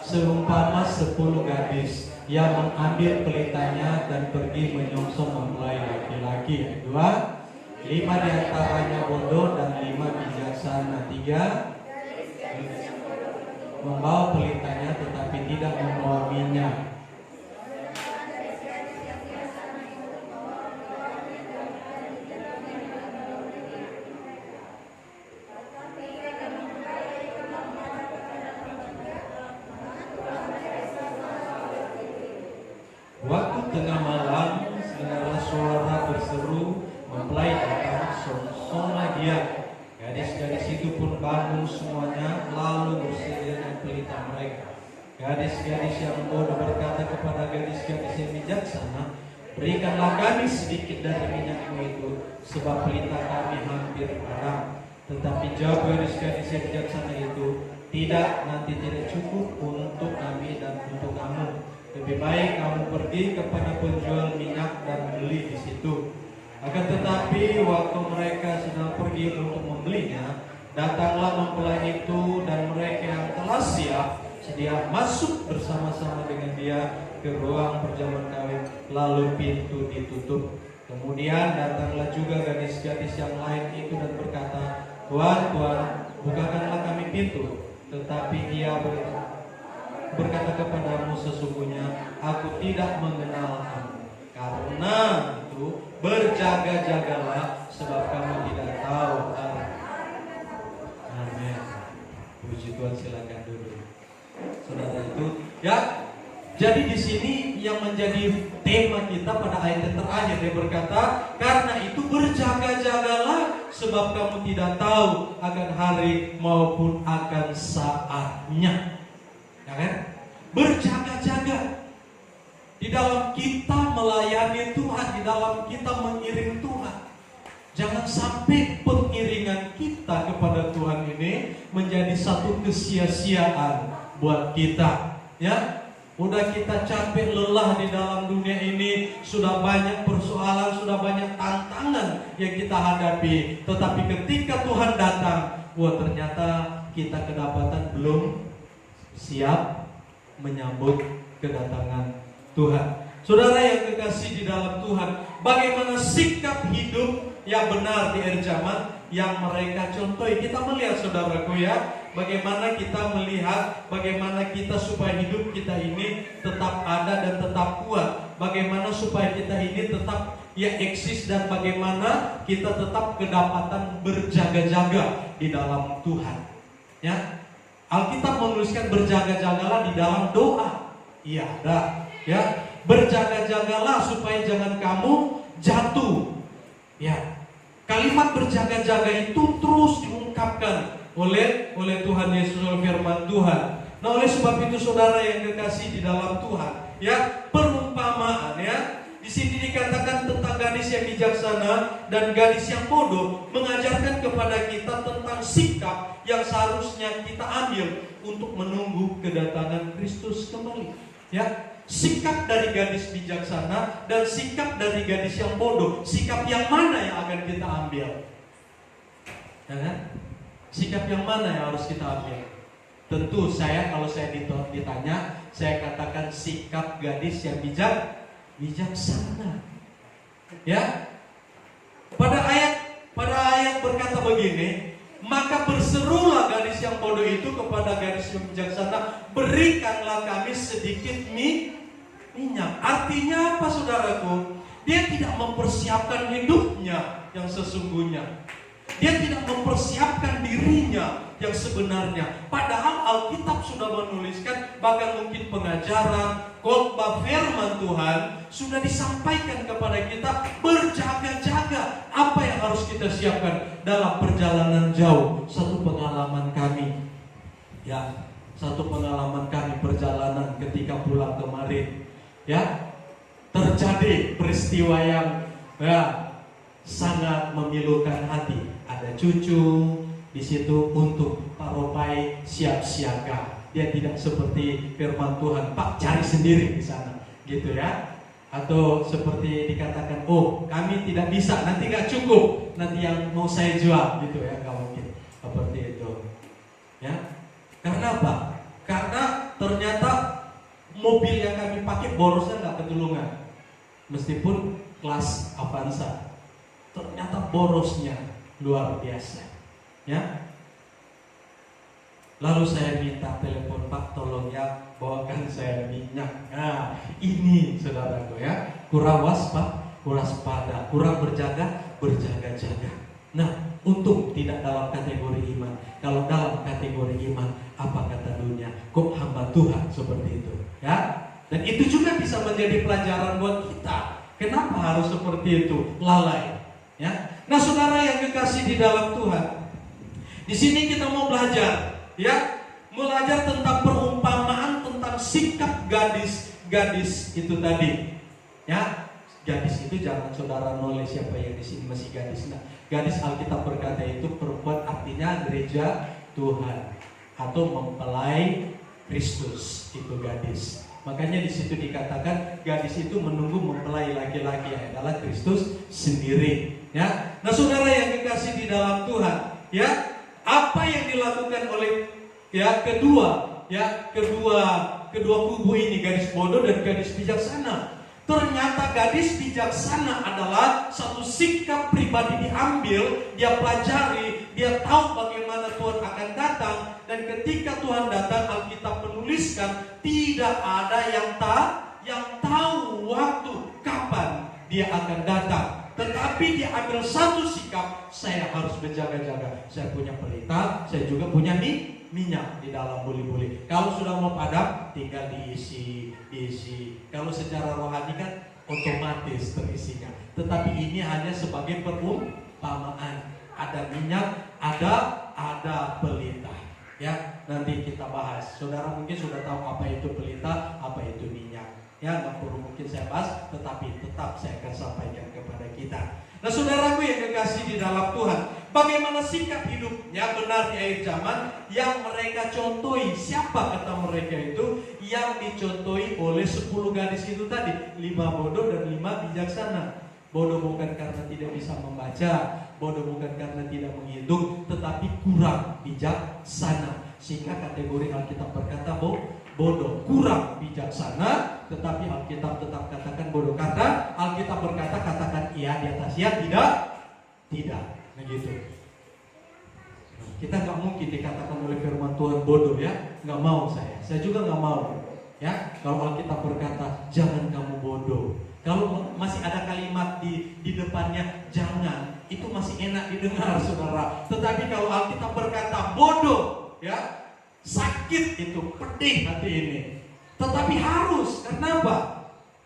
seumpama 10 gadis yang mengambil pelitanya dan pergi menyongsong mempelai laki-laki. 2, 5 diantaranya bodoh dan 5 bijaksana. 3, membawa pelitanya tetapi tidak membawa minyak. Waktu tengah malam mendengar suara berseru, mempelai datang, songsonglah dia. Gadis-gadis itu pun bangun semuanya, lalu bersedia dengan pelita mereka. Gadis-gadis yang bodoh berkata kepada gadis-gadis yang bijaksana, berikanlah kami sedikit dari minyakmu itu, sebab pelita kami hampir padam. Tetapi jawab gadis-gadis yang bijaksana itu, tidak, nanti tidak cukup untuk kami dan untuk kamu. Lebih baik kamu pergi kepada penjual minyak dan beli di situ. Akan tetapi waktu mereka sedang pergi untuk membelinya, datanglah mempelai itu dan mereka yang telah siap sedia masuk bersama-sama dengan dia ke ruang perjamuan kawin, lalu pintu ditutup. Kemudian datanglah juga gadis-gadis yang lain itu dan berkata, Tuan, Tuan, bukakanlah kami pintu. Tetapi ia berkata kepadamu, sesungguhnya aku tidak mengenal kamu. Karena itu berjaga-jagalah, sebab kamu tidak tahu arah. Amin. Puji Tuhan, silakan dulu. Saudara itu, ya. Jadi di sini yang menjadi tema kita pada ayat yang terakhir, dia berkata, karena itu berjaga-jagalah, sebab kamu tidak tahu akan hari maupun akan saatnya. Ya kan? Berjaga-jaga. Di dalam kita melayani Tuhan, di dalam kita mengiring Tuhan, jangan sampai pengiringan kita kepada Tuhan ini menjadi satu kesia-siaan buat kita. Ya, udah kita capek lelah di dalam dunia ini, sudah banyak persoalan, sudah banyak tantangan yang kita hadapi. Tetapi ketika Tuhan datang, wah ternyata kita kedapatan belum siap menyambut kedatangan Tuhan. Saudara yang kekasih di dalam Tuhan, bagaimana sikap hidup yang benar di akhir zaman yang mereka contohi? Kita melihat, saudaraku ya, bagaimana kita melihat, bagaimana kita supaya hidup kita ini tetap ada dan tetap kuat, bagaimana supaya kita ini tetap ya eksis, dan bagaimana kita tetap kedapatan berjaga-jaga di dalam Tuhan. Ya, Alkitab menuliskan berjaga-jagalah di dalam doa. Iya, ada. Ya, berjaga-jagalah supaya jangan kamu jatuh. Ya, kalimat berjaga-jaga itu terus diungkapkan oleh Tuhan Yesus, oleh firman Tuhan. Nah, oleh sebab itu saudara yang kekasih di dalam Tuhan, ya, perumpamaan ya. Di sini dikatakan tentang gadis yang bijaksana dan gadis yang bodoh, mengajarkan kepada kita tentang sikap yang seharusnya kita ambil untuk menunggu kedatangan Kristus kembali. Ya, sikap dari gadis bijaksana dan sikap dari gadis yang bodoh, sikap yang mana yang akan kita ambil? Ya kan? Sikap yang mana yang harus kita ambil? Tentu kalau saya ditanya, saya katakan sikap gadis yang bijaksana. Ya. Pada ayat berkata begini, maka berserulah gadis yang bodoh itu kepada gadis yang bijaksana, berikanlah kami sedikit minyak. Artinya apa saudaraku? Dia tidak mempersiapkan hidupnya yang sesungguhnya. Dia tidak mempersiapkan dirinya yang sebenarnya. Padahal Alkitab sudah menuliskan, bahkan mungkin pengajaran, khotbah firman Tuhan sudah disampaikan kepada kita, berjaga-jaga. Apa yang harus kita siapkan dalam perjalanan jauh? Satu pengalaman kami, ya, perjalanan ketika pulang kemarin, ya, terjadi peristiwa yang sangat memilukan hati. Ada cucu di situ untuk Pak Ropai siap siaga. Dia tidak seperti firman Tuhan, Pak cari sendiri di sana, gitu ya. Atau seperti dikatakan, oh kami tidak bisa, nanti nggak cukup, nanti yang mau saya jual, gitu ya, nggak mungkin seperti itu. Ya, karena apa? Karena ternyata mobil yang kami pakai borosnya nggak ketulungan, meskipun kelas Avanza, ternyata borosnya luar biasa, ya. Lalu saya minta telepon, Pak tolong ya bawakan saya minyak. Nah ini saudaraku ya, kurang waspada, kurang berjaga-jaga. Nah, untung tidak dalam kategori iman. Kalau dalam kategori iman, apa kata dunia? Kok hamba Tuhan seperti itu, ya? Dan itu juga bisa menjadi pelajaran buat kita. Kenapa harus seperti itu? Lalai, ya. Nah, saudara yang kekasih di dalam Tuhan, di sini kita mau belajar, ya, belajar tentang perumpamaan tentang sikap gadis itu tadi, ya. Gadis itu jangan saudara noleh siapa yang di sini masih gadis. Nah, gadis Alkitab berkata itu perempuan, artinya gereja Tuhan atau mempelai Kristus, itu gadis. Makanya di situ dikatakan gadis itu menunggu mempelai laki-laki yang adalah Kristus sendiri. Ya, nah saudara yang kekasih di dalam Tuhan, ya, apa yang dilakukan oleh kedua kubu ini, gadis bodoh dan gadis bijaksana. Ternyata gadis bijaksana adalah satu sikap pribadi diambil, dia pelajari, dia tahu bagaimana Tuhan akan datang, dan ketika Tuhan datang, Alkitab menuliskan tidak ada yang tahu waktu kapan dia akan datang. Tetapi dia ambil satu sikap, saya harus berjaga-jaga. Saya punya pelita, saya juga punya minyak di dalam buli-buli. Kalau sudah mau padam, tinggal diisi. Kalau secara rohani kan otomatis terisinya. Tetapi ini hanya sebagai perumpamaan. Ada minyak, ada pelita. Ya, nanti kita bahas. Saudara mungkin sudah tahu apa itu pelita, apa itu minyak. Ya, nggak perlu mungkin saya bahas, tetapi tetap saya akan sampaikan kepada kita. Nah, saudaraku yang kekasih di dalam Tuhan, bagaimana sikap hidupnya benar di akhir zaman yang mereka contohi? Siapa kata mereka itu? Yang dicontohi oleh 10 gadis itu tadi, 5 bodoh dan 5 bijaksana. Bodoh bukan karena tidak bisa membaca, bodoh bukan karena tidak menghitung, tetapi kurang bijaksana. Sehingga kategori Alkitab berkata bodoh, kurang bijaksana, tetapi Alkitab tetap katakan bodoh. Karena Alkitab berkata katakan iya di atas iya, tidak. Nah gitu. Kita nggak mungkin dikatakan oleh firman Tuhan bodoh, ya. Nggak mau saya juga nggak mau. Ya, kalau Alkitab berkata jangan kamu bodoh, kalau masih ada kalimat di depannya jangan, itu masih enak didengar, saudara. Tetapi kalau Alkitab berkata bodoh, ya, sakit itu, pedih hati ini. Tetapi harus, kenapa?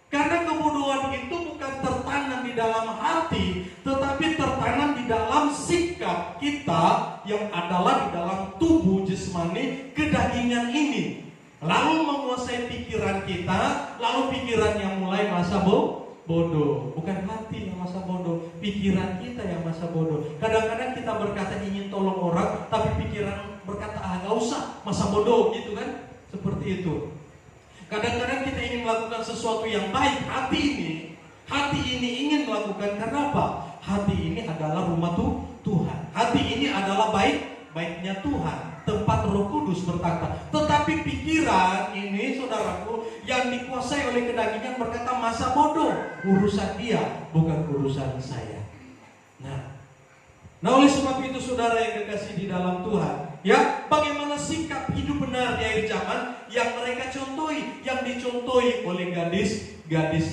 Karena kebodohan itu bukan tertanam di dalam hati, tetapi tertanam di dalam sikap kita yang adalah di dalam tubuh jasmani kedagingan ini. lalu menguasai pikiran kita, lalu pikirannya mulai masa bodoh. Bukan hati yang masa bodoh, pikiran kita yang masa bodoh. Kadang-kadang kita berkata ingin tolong orang, tapi pikiran berkata nggak usah, masa bodoh gitu kan? Seperti itu. Kadang-kadang kita ingin melakukan sesuatu yang baik, hati ini ingin melakukan, karena apa? Hati ini adalah rumah Tuhan. Hati ini adalah baiknya Tuhan, tempat Roh Kudus bertata. Tetapi pikiran ini, saudaraku, yang dikuasai oleh kedagingan berkata masa bodoh, urusan dia, bukan urusan saya. Nah, oleh sebab itu saudara yang kekasih di dalam Tuhan, ya, bagaimana sikap hidup benar di akhir zaman yang mereka contohi, yang dicontohi oleh gadis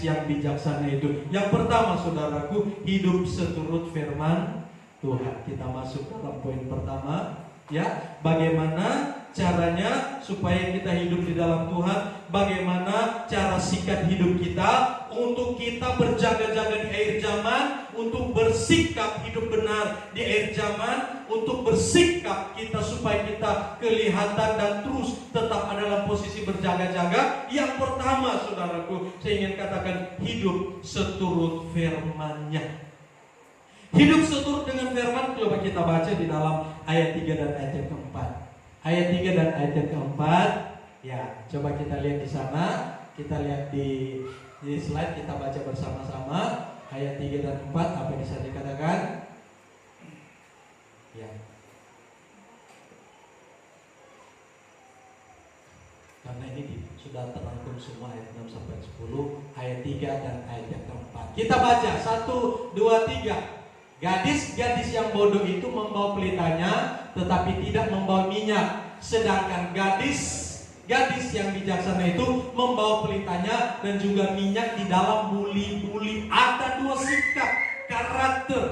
yang bijaksana itu. Yang pertama, saudaraku, hidup seturut firman Tuhan. Kita masuk dalam poin pertama, ya, bagaimana caranya supaya kita hidup di dalam Tuhan, bagaimana cara sikap hidup kita untuk kita berjaga-jaga di akhir zaman, untuk bersikap hidup benar di akhir zaman, untuk bersikap kita supaya kita kelihatan dan terus tetap ada dalam posisi berjaga-jaga. Yang pertama, saudaraku, saya ingin katakan hidup seturut firman-Nya. Hidup seturut dengan firman, coba kita baca di dalam ayat 3 dan ayat yang keempat. Ayat 3 dan ayat yang keempat, ya, coba kita lihat di sana. Kita lihat di slide, kita baca bersama-sama. Ayat 3 dan 4, apa yang bisa dikatakan? Ya. Karena ini sudah terangkum semua ayat 6 sampai 10, ayat 3 dan ayat yang keempat. Kita baca 1, 2, 3. Gadis-gadis yang bodoh itu membawa pelitanya, tetapi tidak membawa minyak. Sedangkan gadis yang bijaksana itu membawa pelitanya dan juga minyak di dalam buli-buli. Ada dua sikap karakter,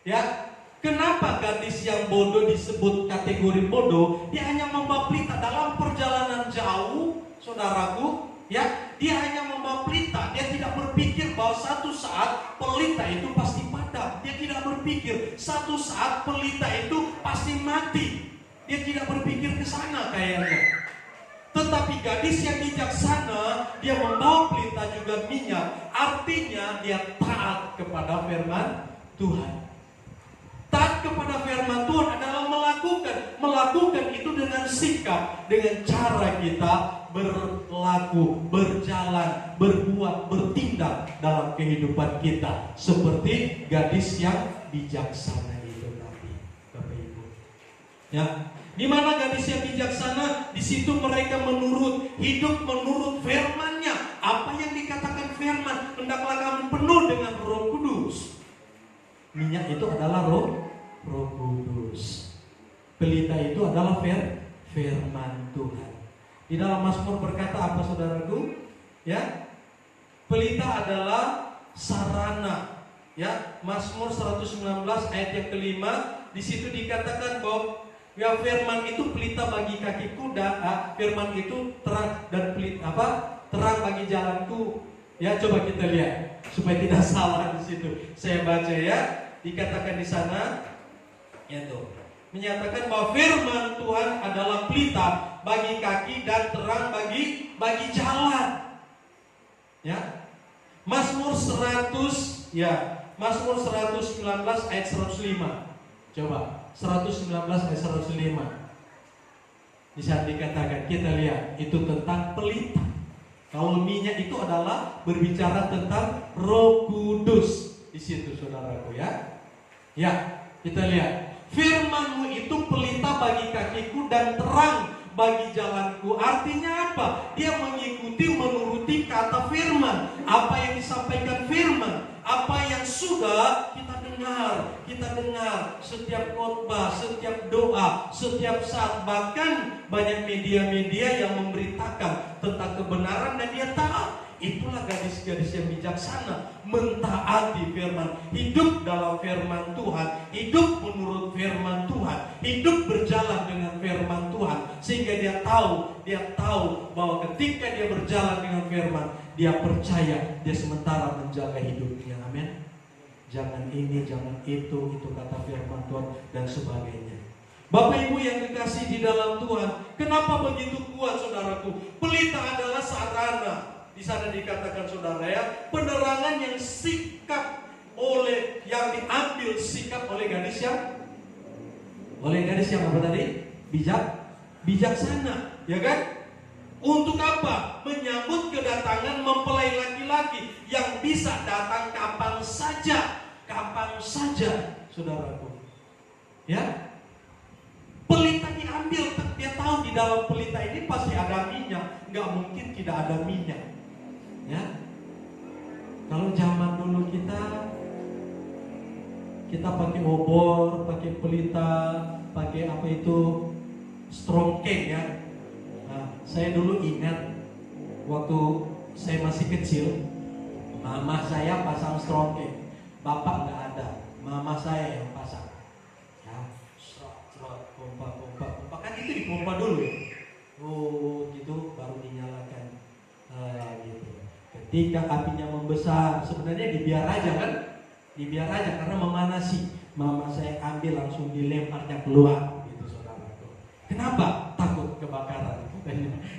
ya. Kenapa gadis yang bodoh disebut kategori bodoh? Dia hanya membawa pelita dalam perjalanan jauh, saudaraku, ya. Dia hanya membawa pelita. Dia tidak berpikir bahwa satu saat pelita itu pasti padam. Dia tidak berpikir satu saat pelita itu pasti mati. Dia tidak berpikir ke sana kayaknya. Tetapi gadis yang bijaksana, dia membawa pelita juga minyak. Artinya dia taat kepada firman Tuhan. Taat kepada firman Tuhan adalah melakukan itu dengan sikap, dengan cara kita berlaku, berjalan, berbuat, bertindak dalam kehidupan kita seperti gadis yang bijaksana itu tadi, Bapak Ibu. Ya, di mana gadis yang bijaksana, di situ mereka hidup menurut firman-Nya. Apa yang dikatakan firman, hendaklah kamu penuh dengan Roh Kudus. Minyak itu adalah Roh Kudus. Pelita itu adalah firman Tuhan. Di dalam Mazmur berkata apa, saudaraku? Ya, pelita adalah sarana. Ya, Mazmur 119 ayat yang kelima, di situ dikatakan bahwa ya, firman itu pelita bagi kakiku dan firman itu terang dan terang bagi jalanku. Ya, coba kita lihat supaya tidak salah di situ. Saya baca ya, dikatakan di sana, ya tuh, menyatakan bahwa firman Tuhan adalah pelita bagi kaki dan terang bagi jalan. Ya, Mazmur 100, ya, Mazmur 119 ayat 105. Coba 119 ayat 105. Bisa dikatakan, kita lihat itu tentang pelita. Kalau minyak itu adalah berbicara tentang Roh Kudus di situ, saudaraku, ya. Ya, kita lihat. Firman-Mu itu pelita bagi kakiku dan terang bagi jalanku. Artinya apa? Dia mengikuti, menuruti kata firman. Apa yang disampaikan firman, apa yang sudah kita dengar setiap khotbah, setiap doa, setiap saat. Bahkan banyak media-media yang memberitakan tentang kebenaran dan dia taat. Itulah gadis-gadis yang bijaksana, mentaati firman, hidup dalam firman Tuhan, hidup menurut firman Tuhan, hidup berjalan dengan firman Tuhan, sehingga dia tahu bahwa ketika dia berjalan dengan firman, dia percaya dia sementara menjaga hidupnya. Amin. Jangan ini, jangan itu kata firman Tuhan dan sebagainya. Bapak Ibu yang dikasih di dalam Tuhan, kenapa begitu kuat saudaraku? Pelita adalah sarana. Di sana dikatakan saudara ya, penerangan yang yang diambil sikap oleh gadis yang apa tadi? Bijaksana, ya kan? Untuk apa? Menyambut kedatangan mempelai laki-laki yang bisa datang kapan saja, saudaraku. Ya, pelita diambil, dia tahu di dalam pelita ini pasti ada minyak, nggak mungkin tidak ada minyak. Ya, kalau zaman dulu kita pakai obor, pakai pelita, pakai apa itu strongkeng ya. Nah, saya dulu ingat waktu saya masih kecil, mama saya pasang strongkeng, bapak nggak ada, mama saya yang pasang. Ya, serot, pompa, kan itu dipompa dulu ya. Oh, gitu baru dinyalakan. Gitu. Ketika apinya membesar, sebenarnya dibiar aja karena memanasi. Mama saya ambil langsung dilemparnya keluar, gitu saudaraku. Kenapa? Takut kebakaran.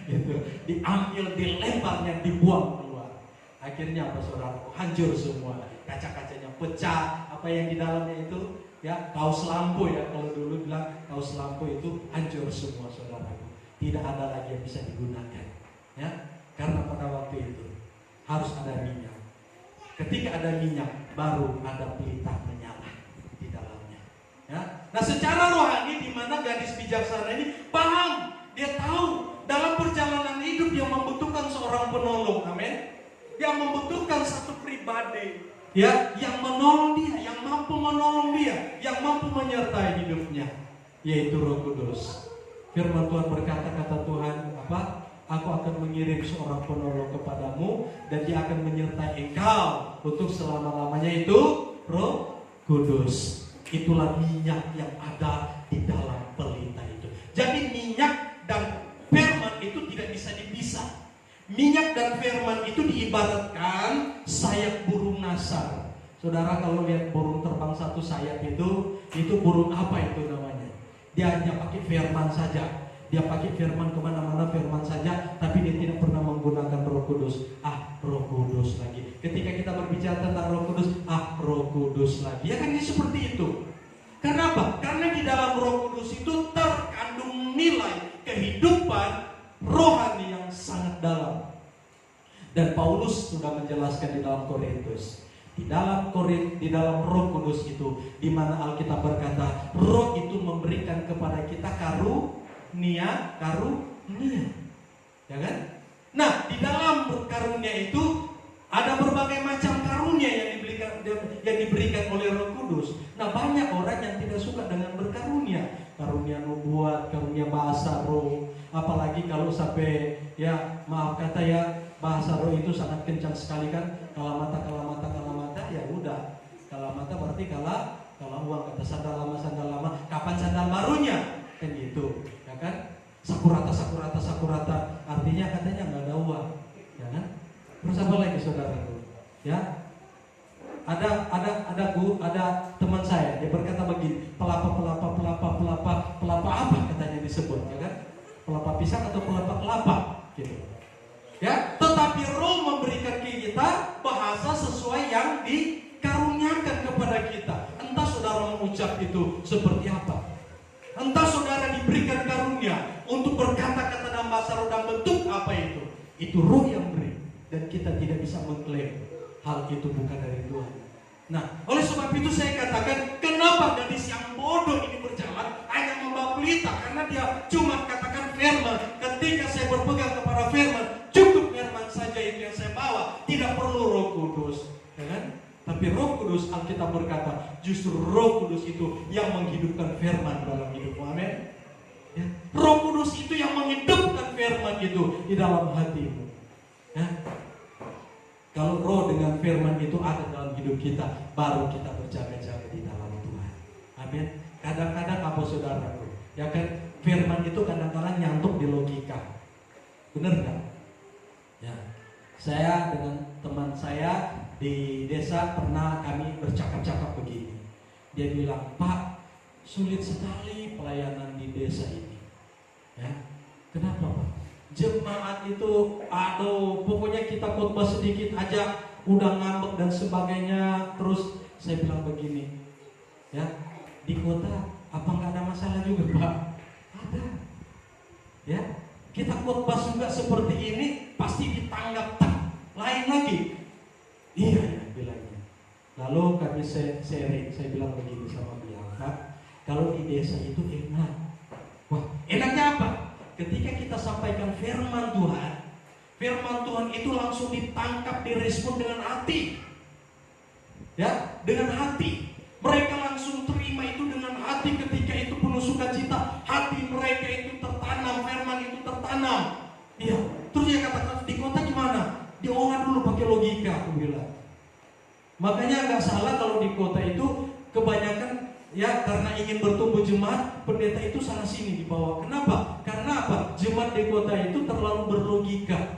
Gitu. Diambil, dilemparnya, dibuang keluar. Akhirnya apa saudaraku? Hancur semua. Kaca-kacanya pecah. Apa yang di dalamnya itu? Ya, kaos lampu ya. Kalau dulu bilang kaos lampu itu hancur semua saudaraku. Tidak ada lagi yang bisa digunakan. Ya, karena pada waktu itu harus ada minyak. Ketika ada minyak, baru ada pelita menyala di dalamnya. Ya. Nah, secara rohani di mana gadis bijaksana ini paham, dia tahu dalam perjalanan hidup dia membutuhkan seorang penolong, amin. Dia membutuhkan satu pribadi, ya, yang menolong dia, yang mampu menolong dia, yang mampu menyertai hidupnya, yaitu Roh Kudus. Firman Tuhan berkata, kata Tuhan apa? Aku akan mengirim seorang penolong kepadamu dan dia akan menyertai engkau untuk selama-lamanya, itu Roh Kudus. Itulah minyak yang ada di dalam pelita itu. Jadi minyak dan firman itu tidak bisa dipisah. Minyak dan firman itu diibaratkan sayap burung nasar. Saudara kalau lihat burung terbang satu sayap itu burung apa itu namanya? Dia hanya pakai firman saja. Dia pakai firman kemana-mana, firman saja, tapi dia tidak pernah menggunakan Roh Kudus. Roh Kudus lagi. Ketika kita berbicara tentang Roh Kudus, Roh Kudus lagi. Ya kan, ini seperti itu. Kenapa? Karena di dalam Roh Kudus itu terkandung nilai kehidupan rohani yang sangat dalam. Dan Paulus sudah menjelaskan di dalam Korintus. Di dalam Roh Kudus itu, di mana Alkitab berkata, Roh itu memberikan kepada kita karunia, ya kan? Nah, di dalam karunia itu ada berbagai macam karunia yang diberikan oleh Roh Kudus. Nah, banyak orang yang tidak suka dengan berkarunia, karunia nubuat, karunia bahasa roh, apalagi kalau sampai ya maaf kata ya bahasa roh itu sangat kencang sekali kan, kalamata, ya udah, kalamata berarti kalau uang, kata sandal lama, kapan sandal barunya? Kan gitu, ya kan? Sakurata, artinya katanya nggak ada uang, ya kan? Terus apa lagi saudaraku? Ya, ada teman saya, dia berkata begini, pelapa apa katanya disebut, ya kan? Pelapa pisang atau pelapa kelapa, gitu. Ya, tetapi Roh memberikan kita bahasa sesuai yang dikaruniakan kepada kita. Entah saudara mengucap itu seperti apa. Entah saudara diberikan karunia untuk berkata-kata dalam bahasa roh dan bentuk apa itu. Itu Roh yang beri. Dan kita tidak bisa mengklaim hal itu bukan dari Tuhan. Nah, oleh sebab itu saya katakan, kenapa gadis yang bodoh ini berjalan hanya membawa pelita? Karena dia cuma katakan firman. Ketika saya berpegang kepada firman, cukup firman saja itu yang saya bawa, tidak perlu Roh Kudus, ya kan? Tapi Roh Kudus, Alkitab berkata, justru Roh Kudus itu yang menghidupkan firman dalam hidupmu, amin. Ya. Roh Kudus itu yang menghidupkan firman itu di dalam hatimu. Ya. Kalau roh dengan firman itu ada dalam hidup kita, baru kita berjaga-jaga di dalam Tuhan, amin. Kadang-kadang apa saudaraku, ya kan, firman itu kadang-kadang nyantuk di logika, benar nggak? Ya, saya dengan teman saya di desa pernah kami bercakap-cakap begini. Dia bilang, Pak, Sulit sekali pelayanan di desa ini. Ya, kenapa Pak? Jemaat itu, aduh, pokoknya kita khotbah sedikit aja udah ngambek dan sebagainya. Terus saya bilang begini, ya, di kota apa nggak ada masalah juga Pak? Ada. Ya, kita khotbah juga seperti ini pasti ditanggap tak lain lagi. Iya ya bilangnya. Lalu kami sharing, saya bilang begini sama beliau, Pak, kalau di desa itu enak. Wah, enaknya apa? Ketika kita sampaikan firman Tuhan itu langsung ditangkap, direspon dengan hati. Ya, dengan hati. Mereka langsung terima itu dengan hati, ketika itu penuh sukacita. Hati mereka itu tertanam, firman itu tertanam. Iya. Terus dia katakan, di kota gimana? Diolah dulu pakai logika, aku bilang. Makanya agak salah kalau di kota itu kebanyakan, ya, karena ingin bertumbuh jemaat, pendeta itu sana sini dibawa. Kenapa? Karena apa? Jemaat di kota itu terlalu berlogika.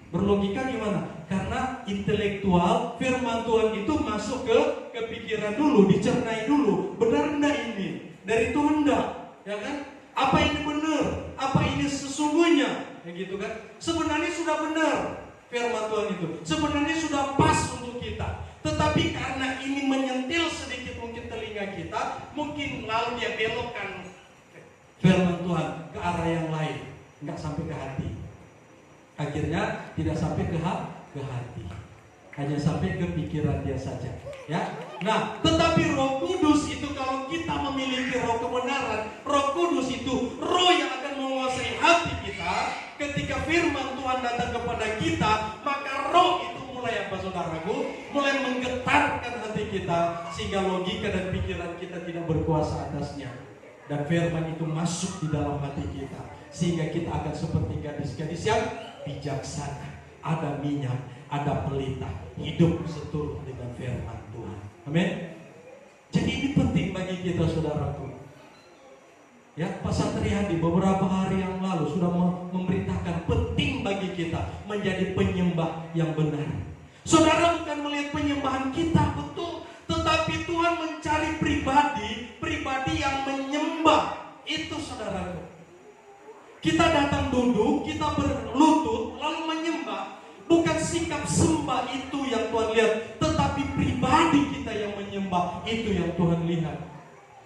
Berlogika gimana? Karena intelektual, firman Tuhan itu masuk ke pikiran dulu, dicernai dulu. Benar enggak ini? Dari Tuhan enggak? Ya kan? Apa ini benar? Apa ini sesungguhnya? Ya gitu kan? Sebenarnya sudah benar firman Tuhan itu. Sebenarnya sudah pas untuk kita. Tetapi karena ini menyentil sedikit mungkin telinga kita, mungkin lalu dia belokkan firman Tuhan ke arah yang lain, enggak sampai ke hati. Akhirnya tidak sampai ke hati, hanya sampai ke pikiran dia saja. Ya, nah, tetapi Roh Kudus itu, kalau kita memiliki Roh kebenaran, Roh Kudus itu Roh yang akan menguasai hati kita. Ketika firman Tuhan datang kepada kita, maka Roh itu mulai, apa saudaraku, mulai menggetarkan hati kita, sehingga logika dan pikiran kita tidak berkuasa atasnya. Dan firman itu masuk di dalam hati kita, sehingga kita akan seperti gadis-gadis yang bijaksana, ada minyak, ada pelita, hidup seturut dengan firman Tuhan. Amin. Jadi ini penting bagi kita, saudaraku. Ya, Pak Satriadi beberapa hari yang lalu sudah memberitakan penting bagi kita menjadi penyembah yang benar. Saudara bukan melihat penyembahan kita, betul, tetapi Tuhan mencari pribadi yang menyembah. Itu saudaraku. Kita datang duduk, kita berlutut, lalu menyembah. Bukan sikap sembah itu yang Tuhan lihat, tetapi pribadi kita yang menyembah, itu yang Tuhan lihat.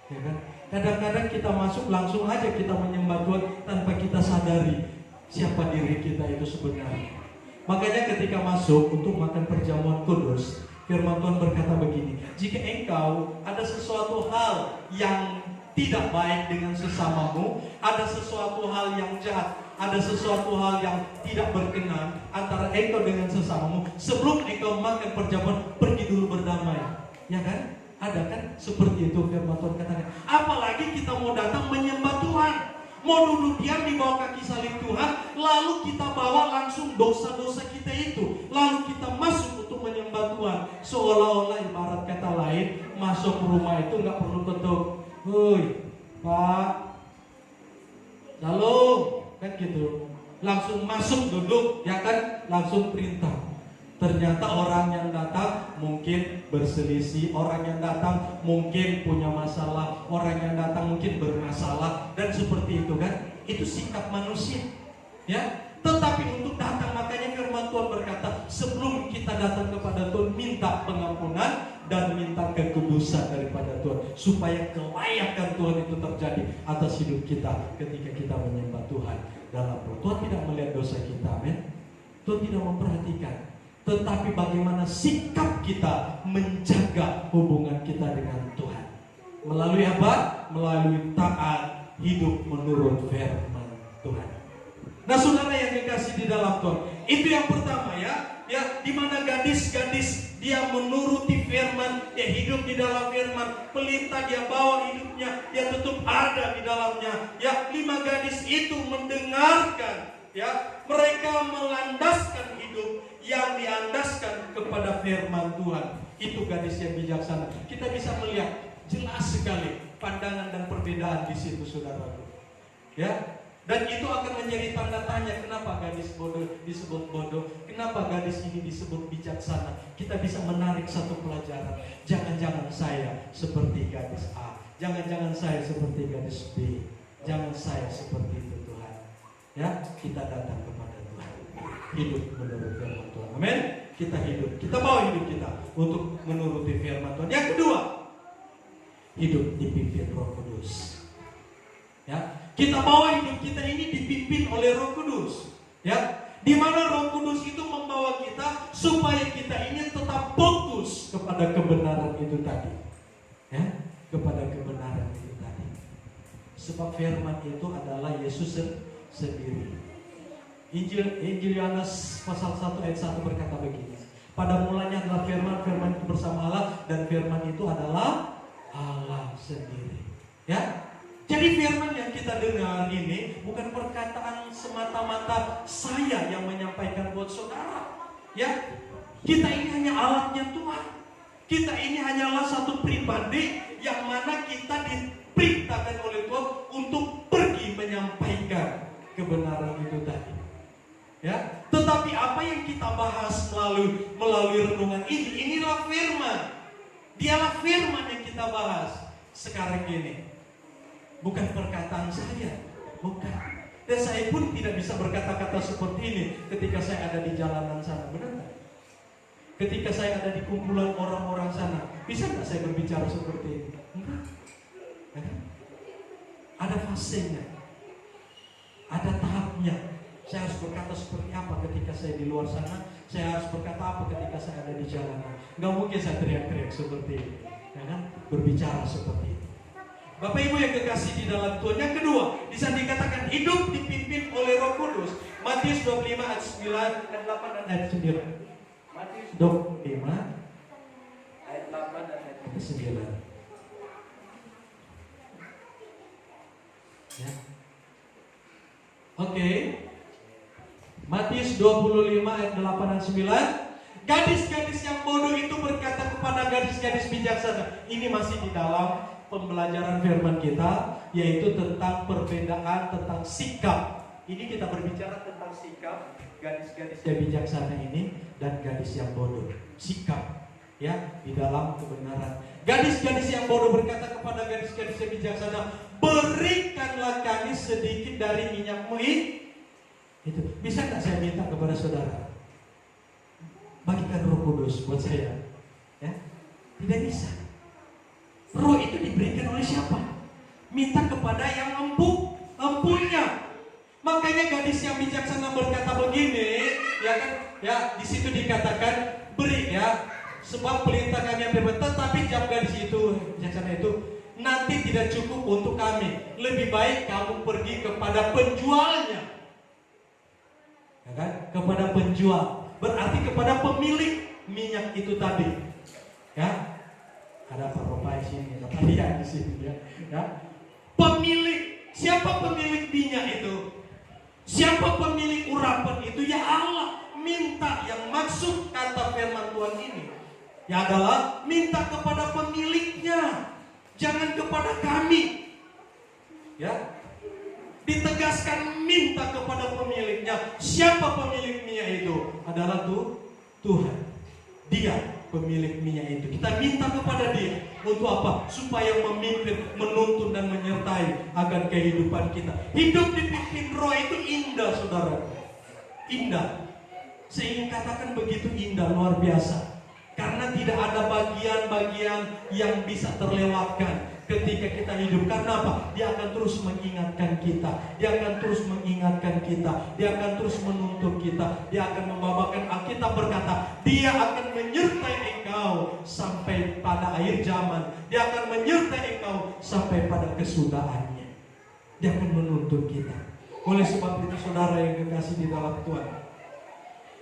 Ya kan? Kadang-kadang kita masuk langsung aja kita menyembah Tuhan tanpa kita sadari siapa diri kita itu sebenarnya. Makanya ketika masuk untuk makan perjamuan kudus, firman Tuhan berkata begini, jika engkau ada sesuatu hal yang tidak baik dengan sesamamu, ada sesuatu hal yang jahat, ada sesuatu hal yang tidak berkenan antara engkau dengan sesamamu, sebelum engkau makan perjamuan, pergi dulu berdamai. Ya kan? Ada kan? Seperti itu firman Tuhan katakan. Apalagi kita mau datang menyembah Tuhan, mau duduk diam di bawah kaki salib Tuhan, lalu kita bawa langsung dosa-dosa kita itu, lalu kita masuk untuk menyembah Tuhan, seolah-olah ibarat kata lain, masuk rumah itu nggak perlu ketuk, "Hoi, Pak, Shalom," kan gitu. Langsung masuk duduk, ya kan? Langsung perintah. Ternyata orang yang datang mungkin berselisih, orang yang datang mungkin punya masalah, orang yang datang mungkin bermasalah, dan seperti itu kan? Itu sikap manusia, ya. Tetapi untuk datang, makanya firman Tuhan berkata, sebelum kita datang kepada Tuhan, minta pengampunan dan minta kekudusan daripada Tuhan, supaya kelayakan Tuhan itu terjadi atas hidup kita ketika kita menyembah Tuhan dalam roh. Tuhan tidak melihat dosa kita, amin. Tuhan tidak memperhatikan, tetapi bagaimana sikap kita menjaga hubungan kita dengan Tuhan. Melalui apa? Melalui taat hidup menurut firman Tuhan. Nah, saudara yang dikasih di dalam Tuhan, itu yang pertama ya, di mana gadis-gadis dia menuruti firman, dia hidup di dalam firman, pelita dia bawa hidupnya, dia tetap ada di dalamnya. Ya, 5 gadis itu mendengarkan, ya, mereka melandaskan hidup yang diandaskan kepada firman Tuhan. Itu gadis yang bijaksana. Kita bisa melihat jelas sekali pandangan dan perbedaan di situ, saudaraku. Ya, dan itu akan menjadi tanda tanya, kenapa gadis bodoh disebut bodoh, kenapa gadis ini disebut bijaksana. Kita bisa menarik satu pelajaran. Jangan-jangan saya seperti gadis A, Jangan-jangan saya seperti gadis B. Jangan saya seperti itu Tuhan. Ya, kita datang kepada Tuhan. Hidup menurut firman Tuhan. Amin. Kita hidup. Kita bawa hidup kita untuk menuruti firman Tuhan. Yang kedua, hidup dipimpin Roh Kudus. Ya, kita bawa hidup kita ini dipimpin oleh Roh Kudus. Ya, di mana Roh Kudus itu membawa kita supaya kita ini tetap fokus kepada kebenaran itu tadi. Ya, kepada kebenaran itu tadi. Sebab firman itu adalah Yesus sendiri. Injil Yohanes pasal 1 ayat 1 berkata begini. Pada mulanya adalah firman, firman itu bersama Allah, dan firman itu adalah Allah sendiri. Ya. Jadi firman yang kita dengar ini bukan perkataan semata-mata saya yang menyampaikan buat saudara. Ya. Kita ini hanya alatnya Tuhan. Kita ini hanyalah satu pribadi yang mana kita diperintahkan oleh Tuhan untuk pergi menyampaikan kebenaran itu tadi. Ya, tetapi apa yang kita bahas melalui renungan ini, inilah firman. Dialah firman yang kita bahas sekarang ini. Bukan perkataan saya, bukan. Dan saya pun tidak bisa berkata-kata seperti ini ketika saya ada di jalanan sana, benar tak? Ketika saya ada di kumpulan orang-orang sana, bisa nggak saya berbicara seperti ini? Enggak. Ya kan? Ada fasenya, ada tahapnya. Saya harus berkata seperti apa ketika saya di luar sana. Saya harus berkata apa ketika saya ada di jalanan. Nggak mungkin saya teriak-teriak seperti ini, ya kan? Berbicara seperti ini. Bapak Ibu yang kekasih di dalam Tuhan. Yang kedua, di sana dikatakan hidup dipimpin oleh Roh Kudus. Matius 25 ayat 9 dan 8 dan ayat 9. Matius 25 ayat 8 dan ayat 9. Ya. Oke. Matius 25 ayat 8 dan 9. Gadis-gadis yang bodoh itu berkata kepada gadis-gadis bijaksana. Ini masih di dalam pembelajaran firman kita, yaitu tentang perbedaan tentang sikap. Ini kita berbicara tentang sikap gadis-gadis yang bijaksana ini dan gadis yang bodoh. Sikap, ya, di dalam kebenaran. Gadis-gadis yang bodoh berkata kepada gadis-gadis yang bijaksana, berikanlah kami sedikit dari minyakmu ini. Itu bisa nggak saya minta kepada saudara? Bagikan Roh Kudus buat saya, ya? Tidak bisa. Roh itu diberikan oleh siapa? Minta kepada yang empunya. Makanya gadis yang bijaksana berkata begini, ya kan? Ya, di situ dikatakan beri, ya. Sebab perintah kami yang berbeda, tetapi jawab gadis itu, bijaksana itu, nanti tidak cukup untuk kami. Lebih baik kamu pergi kepada penjualnya. Ya kan? Kepada penjual, berarti kepada pemilik minyak itu tadi. Ya. Ada Pak Bapak di sini, Bapak lihat di sini, ya. Ya. Pemilik, siapa pemilik minyak itu? Siapa pemilik urapan itu? Ya Allah. Minta, yang maksud kata firman Tuhan ini, ya adalah minta kepada pemiliknya, jangan kepada kami. Ya. Ditegaskan minta kepada pemiliknya. Siapa pemilik minyak itu? Adalah Tuhan. Dia pemilik minyak itu. Kita minta kepada dia. Untuk apa? Supaya memimpin, menuntun dan menyertai akan kehidupan kita. Hidup dipimpin Roh itu indah, saudara. Indah. Saya ingin katakan begitu indah, luar biasa. Karena tidak ada bagian-bagian yang bisa terlewatkan ketika kita hidup. Karena apa? Dia akan terus mengingatkan kita. Dia akan terus mengingatkan kita. Dia akan terus menuntun kita. Dia akan membawakan. Alkitab berkata, dia akan menyertai engkau sampai pada akhir zaman. Dia akan menyertai engkau sampai pada kesudahannya. Dia akan menuntun kita. Oleh sebab itu, saudara yang kekasih di dalam Tuhan,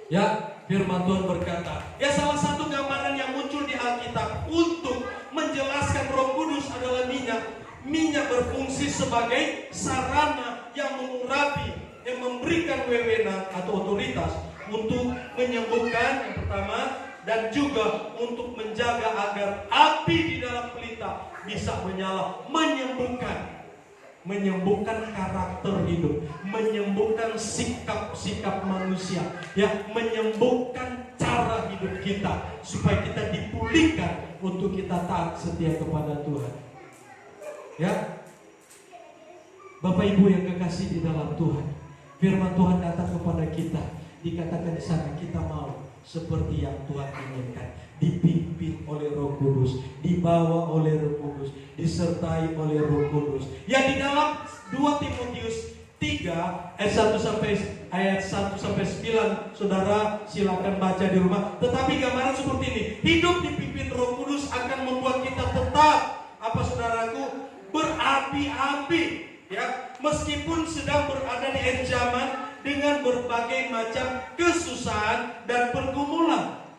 ya, firman Tuhan berkata, ya, salah satu gambaran yang muncul di Alkitab untuk menjelaskan Roh Kudus adalah minyak. Minyak berfungsi sebagai sarana yang mengurapi, yang memberikan wewenang atau otoritas untuk menyembuhkan, yang pertama, dan juga untuk menjaga agar api di dalam pelita bisa menyala, menyembuhkan karakter hidup, menyembuhkan sikap-sikap manusia, ya, menyembuhkan cara hidup kita supaya kita dipulihkan untuk kita taat setia kepada Tuhan. Ya, Bapak Ibu yang kekasih di dalam Tuhan, firman Tuhan datang kepada kita, dikatakan di sana kita mau seperti yang Tuhan inginkan, dipimpin oleh Roh Kudus, dibawa oleh Roh Kudus, disertai oleh Roh Kudus. Yang di dalam 2 Timotius 3 ayat 1 sampai 9, saudara silakan baca di rumah. Tetapi gambaran seperti ini, hidup dipimpin Roh Kudus akan membuat kita tetap, apa saudaraku, berapi-api. Ya, meskipun sedang berada di akhir zaman dengan berbagai macam kesusahan dan pergumulan.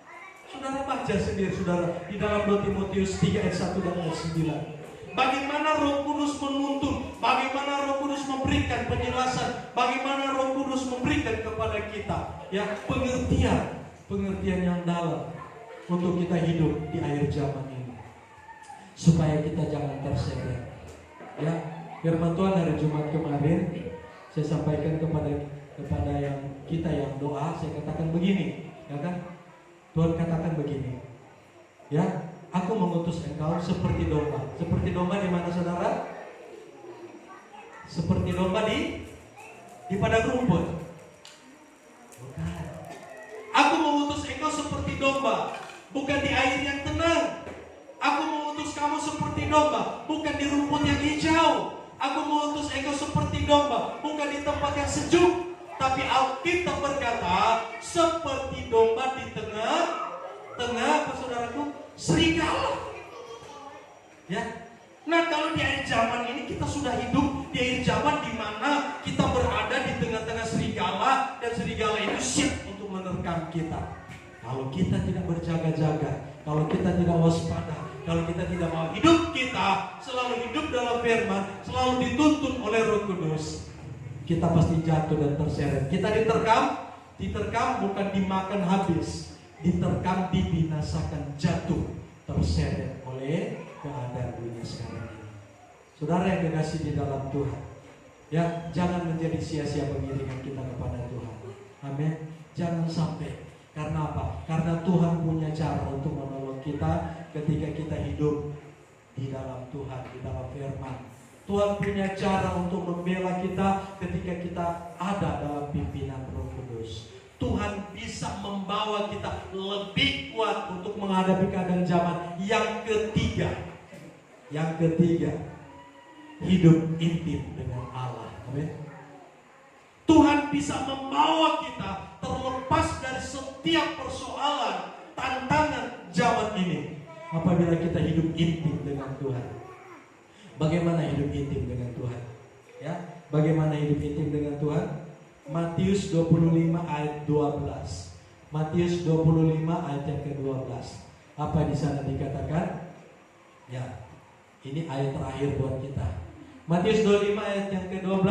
Saudara baca sendiri, saudara, di dalam 2 Timotius 3 ayat 1 dan ayat 9. Bagaimana Roh Kudus menuntun, bagaimana Roh Kudus memberikan penjelasan, bagaimana Roh Kudus memberikan kepada kita ya pengertian yang dalam untuk kita hidup di akhir zaman ini, supaya kita jangan terseret. Ya, firman Tuhan hari Jumat kemarin saya sampaikan kepada yang kita yang doa, saya katakan begini, ya kan? Tuhan katakan begini, ya, aku mengutus engkau seperti domba. Seperti domba di mana saudara? Seperti domba di padang rumput. Bukan. Aku mengutus engkau seperti domba, bukan di air yang tenang. Aku mengutus kamu seperti domba, bukan di rumput yang hijau. Aku mengutus engkau seperti domba, bukan di tempat yang sejuk. Tapi Alkitab berkata, seperti domba di tengah apa saudaraku? Serigala. Ya. Nah, kalau di akhir zaman ini kita sudah hidup di akhir zaman di mana kita berada di tengah-tengah serigala, dan serigala itu siap untuk menerkam kita. Kalau kita tidak berjaga-jaga, kalau kita tidak waspada, kalau kita tidak mau hidup kita selalu hidup dalam firman, selalu dituntun oleh Roh Kudus, kita pasti jatuh dan terseret. Kita diterkam bukan dimakan habis, diterkam, dibinasakan, jatuh, terseret oleh keadaan dunia sekarang ini. Saudara yang dikasihi di dalam Tuhan, ya, jangan menjadi sia-sia pengiringan kita kepada Tuhan. Amin. Jangan sampai. Karena apa? Karena Tuhan punya cara untuk menolong kita ketika kita hidup di dalam Tuhan, di dalam firman. Tuhan punya cara untuk membela kita ketika kita ada dalam pimpinan Roh Kudus. Tuhan bisa membawa kita lebih kuat untuk menghadapi keadaan zaman. Yang ketiga, hidup intim dengan Allah. Amin. Tuhan bisa membawa kita terlepas dari setiap persoalan, tantangan zaman ini, apabila kita hidup intim dengan Tuhan. Bagaimana hidup intim dengan Tuhan? Ya, bagaimana hidup intim dengan Tuhan? Matius 25 ayat 12. Matius 25 ayat yang ke-12. Apa di sana dikatakan? Ya, ini ayat terakhir buat kita. Matius 25 ayat yang ke-12.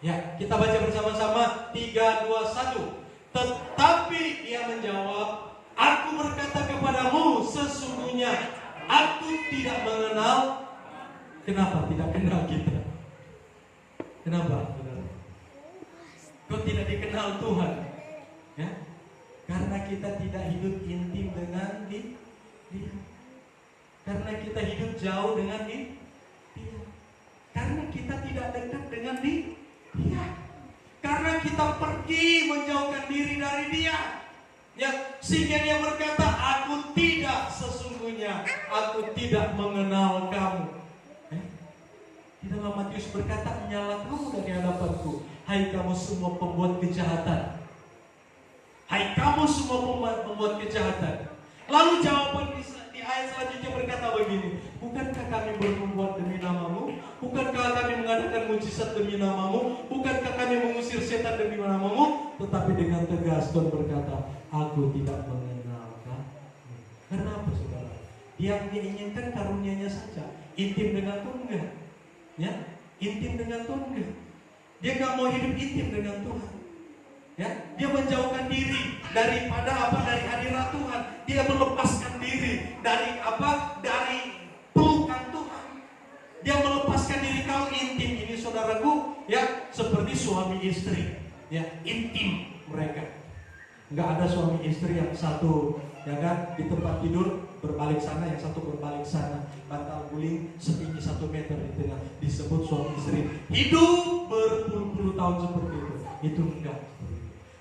Ya, kita baca bersama-sama. 3, 2, 1. Tetapi ia menjawab, aku berkata kepadamu, sesungguhnya aku tidak mengenal. Kenapa tidak kenal kita? Kenapa? Kau tidak dikenal Tuhan, ya? Karena kita tidak hidup intim dengan Dia. Karena kita hidup jauh dengan Dia. Karena kita tidak dekat dengan Dia. Karena kita pergi menjauhkan diri dari Dia. Ya, sehingga Dia berkata, aku tidak, sesungguhnya aku tidak mengenal kamu. Di dalam Matius berkata, nyala kamu dari hadapanku, hai kamu semua pembuat kejahatan. Hai kamu semua pembuat kejahatan. Lalu jawaban di ayat selanjutnya berkata begini, bukankah kami berbuat demi namamu? Bukankah kami mengadakan mujizat demi namamu? Bukankah kami mengusir setan demi namamu? Tetapi dengan tegas Tuhan berkata, aku tidak mengenal kamu. Karena apa saudara? Yang diinginkan karunia-Nya saja. Intim dengan Tuhan enggak? Ya, intim dengan Tuhan enggak? Dia enggak mau hidup intim dengan Tuhan. Ya, dia menjauhkan diri daripada apa? Dari hadirat Tuhan. Dia melepaskan diri dari apa? Dari pelukan Tuhan. Dia melepaskan diri. Kalau intim ini saudaraku, ya, seperti suami istri, ya, intim mereka. Enggak ada suami istri yang satu ya kan, di tempat tidur berbalik sana, yang satu berbalik sana, bantal guling setinggi 1 meter di tengah, disebut suami istri hidup berpuluh-puluh tahun seperti itu enggak.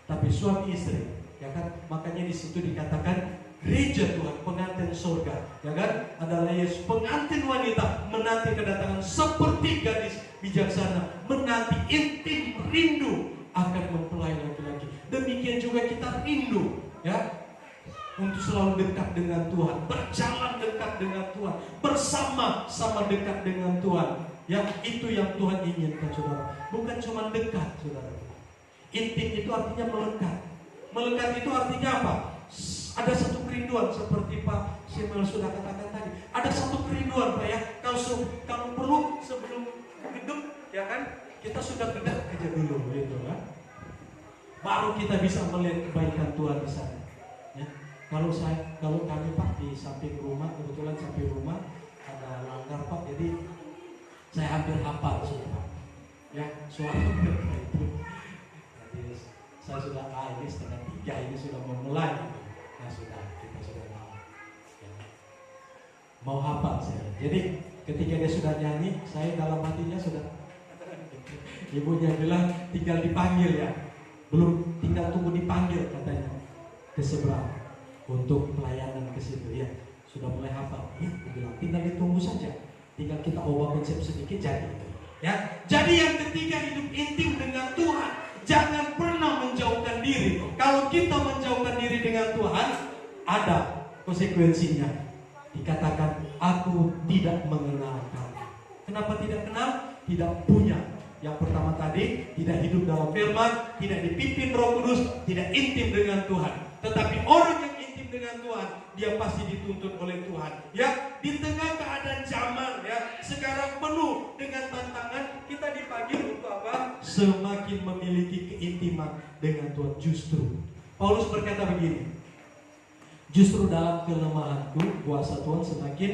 Tapi suami istri, ya kan, makanya di situ dikatakan gereja Tuhan, pengantin surga, ya kan, adalah Yesus, pengantin wanita menanti kedatangan seperti gadis bijaksana, menanti intim rindu akan mempelai laki-laki. Demikian juga kita rindu, ya, untuk selalu dekat dengan Tuhan, berjalan dekat dengan Tuhan, bersama-sama dekat dengan Tuhan. Ya, itu yang Tuhan inginkan, saudara. Bukan cuma dekat, saudara. Intim itu artinya melekat. Melekat itu artinya apa? Ada satu kerinduan seperti Pak Samuel sudah katakan tadi. Ada satu kerinduan, Pak, ya. Kalau perlu sebelum gedung, ya kan, kita sudah gedang aja dulu, gitu kan. Baru kita bisa melihat kebaikan Tuhan di sana. Ya. Kalau kami, Pak, di samping rumah, kebetulan samping rumah ada langgar, Pak, jadi saya hampir hafal sudah, ya, suara mereka itu. Jadi saya sudah ini 2:30 ini sudah memulai, nah kita sudah mau hafal saya. Jadi ketika dia sudah nyanyi, saya dalam hatinya sudah. Ibunya bilang tinggal dipanggil, ya, belum, tinggal tunggu dipanggil katanya ke seberang untuk pelayanan ke situ, ya. Sudah mulai hafal. Ya, aku bilang tinggal ditunggu saja. Tinggal kita ubah konsep sedikit jadi. Ya. Jadi yang ketiga, hidup intim dengan Tuhan. Jangan pernah menjauhkan diri. Kalau kita menjauhkan diri dengan Tuhan, ada konsekuensinya. Dikatakan, aku tidak mengenal kamu. Kenapa tidak kenal? Tidak punya. Yang pertama tadi, tidak hidup dalam firman, tidak dipimpin Roh Kudus, tidak intim dengan Tuhan. Tetapi orang yang intim dengan Tuhan, dia pasti dituntun oleh Tuhan. Ya, di tengah keadaan zaman, ya, sekarang penuh dengan tantangan, kita dipanggil untuk apa? Semakin memiliki keintiman dengan Tuhan. Justru Paulus berkata begini, justru dalam kelemahanku kuasa Tuhan semakin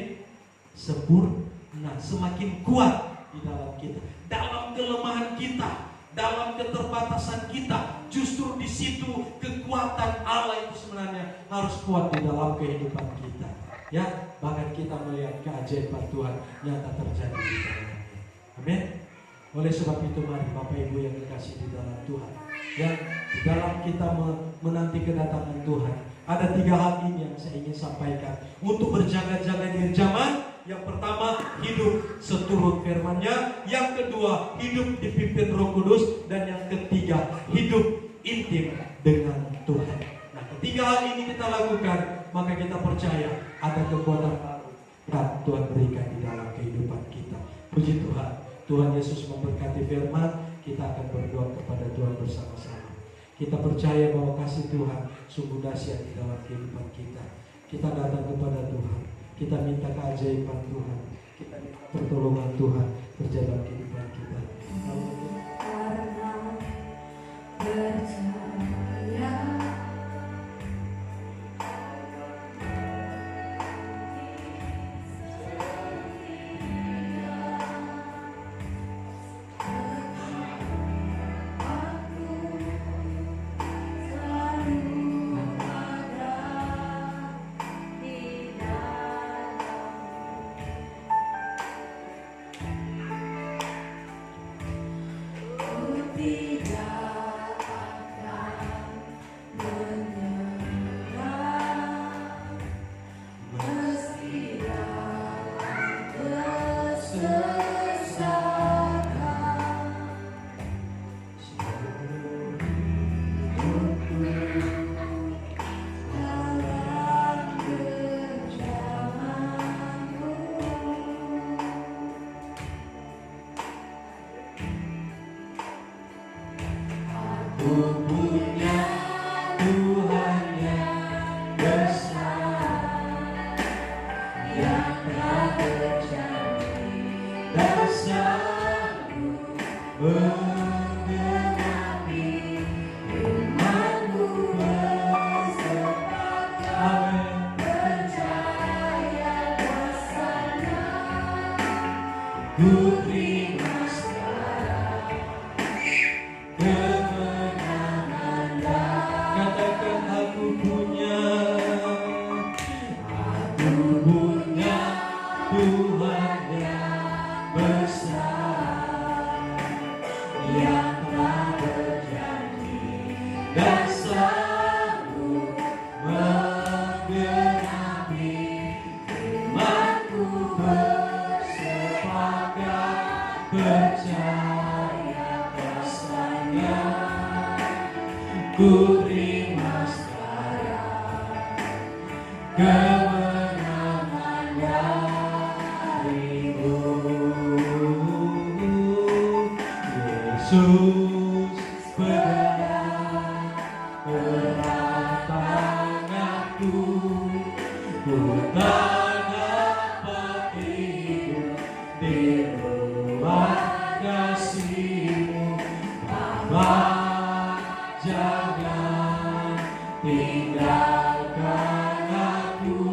sempurna, semakin kuat di dalam kita. Dalam kelemahan kita, dalam keterbatasan kita, justru di situ kekuatan Allah itu sebenarnya harus kuat di dalam kehidupan kita. Ya, bahkan kita melihat keajaiban Tuhan nyata terjadi di dalamnya. Amin. Oleh sebab itu, mari Bapak Ibu yang dikasihi di dalam Tuhan, ya, di dalam kita menanti kedatangan Tuhan, ada 3 hal ini yang saya ingin sampaikan untuk berjaga-jaga di zaman. Yang pertama, hidup seturut firman-Nya. Yang kedua, hidup dipimpin Roh Kudus. Dan yang ketiga, hidup intim dengan Tuhan. Nah, ketiga hal ini kita lakukan, maka kita percaya ada kekuatan baru yang Tuhan berikan di dalam kehidupan kita. Puji Tuhan. Tuhan Yesus memberkati firman. Kita akan berdoa kepada Tuhan bersama-sama. Kita percaya bahwa kasih Tuhan sungguh dahsyat di dalam kehidupan kita. Kita datang kepada Tuhan. Kita minta keajaiban Tuhan. Kita minta pertolongan Tuhan terjadi dalam kehidupan kita. Karena percaya Ku terima sekarang kemenangan dan sanggup menggenapi firman-Ku, bersepakat percaya kesannya, ku terima sekarang kemenangan darimu. Yesus pegang erat tanganku, ku tak dapat hidup di luar kasih-Mu. Bapa, jangan tinggalkan aku,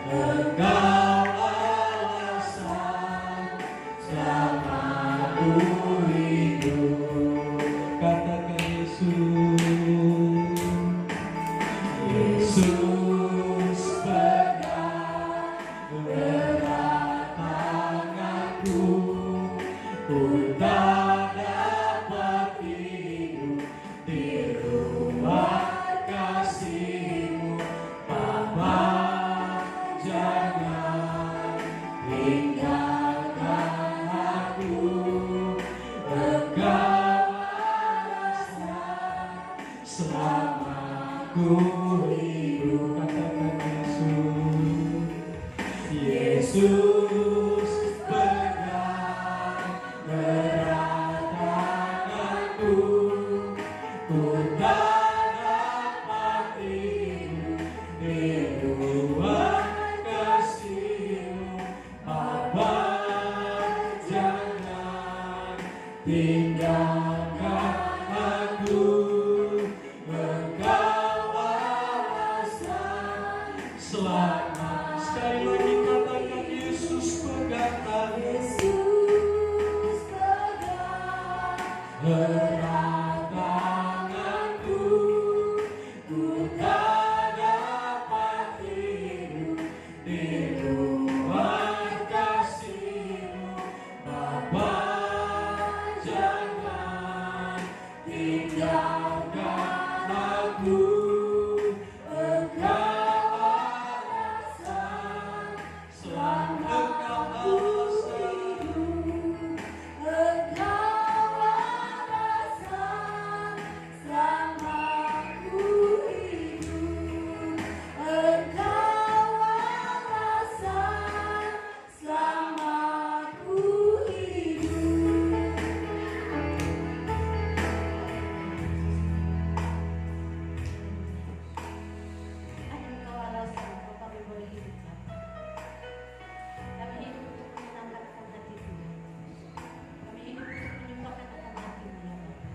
Engkau alasan selama ku hidup. Katakan Yesus, Yesus pegang erat tanganku, ku tak dapat hidup di luar kasih-Mu. Bapa, jangan tinggalkan aku, Engkau alasan selama ku hidup. Katakan Yesus, Yesus pegang erat tanganku, ku tak dapat hidup di luar kasih-Mu. Bapa, jangan tinggalkan aku, Engkau alasan selama. Sekali lagi katakan Yesus pegang tangan, Yesus pegang erat tanganku, ku tak dapat hidup di luar kasih-Mu. Bapa, jangan tinggalkan aku, Engkau alasan selama. Engkau alasan, Engkau alasan selama ku hidup. Engkau alasan selama ku hidup. Engkau alasan kalau kami boleh hidup, Bapa. Kami hidup untuk menyenangkan akan hati-Mu. Kami hidup untuk menyukakan akan hati-Mu, ya Bapa.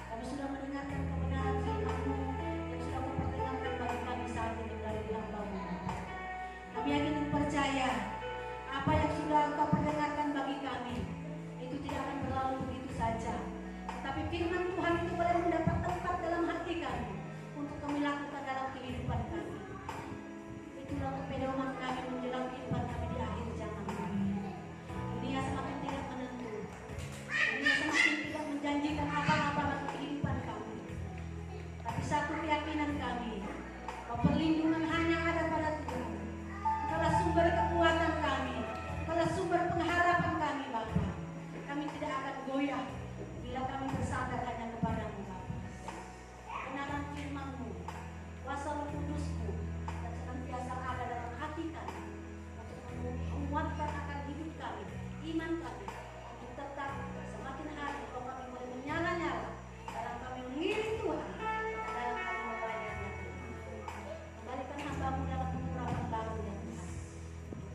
Kami sudah mendengarkan kebenaran firman-Mu yang sudah Kau perkenalkan bagi kami saat ini melalui hamba-Mu. Kami yakin dan percaya apa yang sudah Engkau perdengarkan bagi kami itu tidak akan berlalu begitu saja. Tetapi firman Tuhan itu boleh mendapat tempat dalam hati kami untuk kami lakukan dalam kehidupan kami. Itulah pedoman kami menjelang kehidupan kami di akhir zaman kami. Dunia semakin tidak menentu. Dunia semakin tidak menjanjikan apa-apa bagi kehidupan kami. Tapi satu keyakinan kami, bahwa perlindungan hanya ada pada Tuhan. Engkaulah sumber kekuatan kami, Engkaulah sumber pengharapan kami, Bapa. Kami tidak akan goyah bila kami bersandar hanya kepada-Mu, Bapa. Kebenaran firman-Mu, kuasa Roh Kudus-Mu, dan senantiasa ada dalam hati kami untuk menguatkan akan hidup kami, iman kami, untuk tetap semakin hari kalau kami boleh menyala-nyala dalam kami mengiring Tuhan, dalam kami melayani Tuhan. Kembalikan hamba-Mu dalam pengurapan baru, ya Tuhan.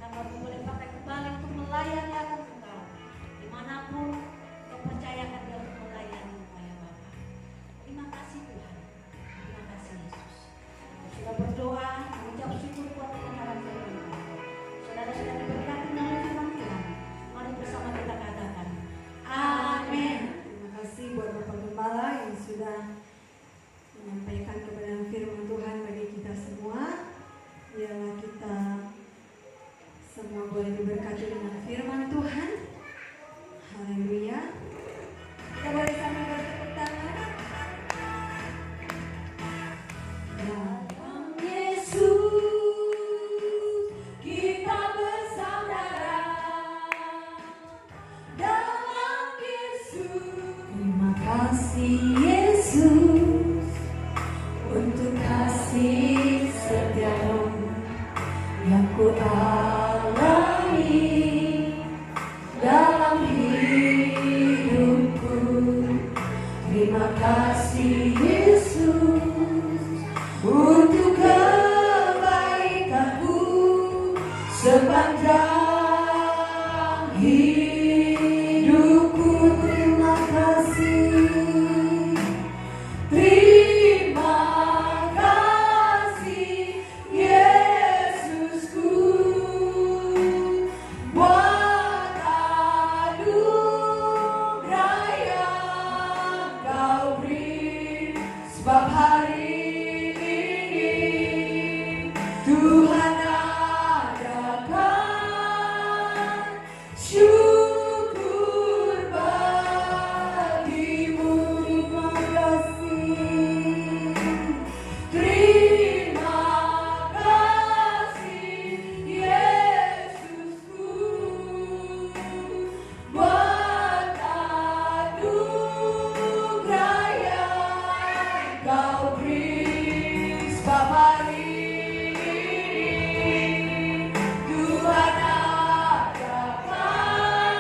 Hamba-Mu boleh pakai kembali untuk melayani akan Engkau dimanapun Kau percayakan dia untuk melayani-Mu, ya Bapa. Terima kasih Tuhan, terima kasih Yesus. Sudah berdoa, mengucap syukur buat kebenaran firman-Mu. Saudara sudah diberkati dengan firman Tuhan. Mari bersama kita kasih Yesus, untuk kasih setiamu yang ku alami dalam hidupku. Terima kasih Yesus untuk kebaikanmu sepanjang hidupku. Terima kasih, terima kasih Yesusku, buat anugerah yang Kau beri. Sebab hari ini Tuhan adakan syukur bagimu. Terima kasih Yesusku, buat anugerah yang Kau beri. Sebab hari ini Tuhan adakan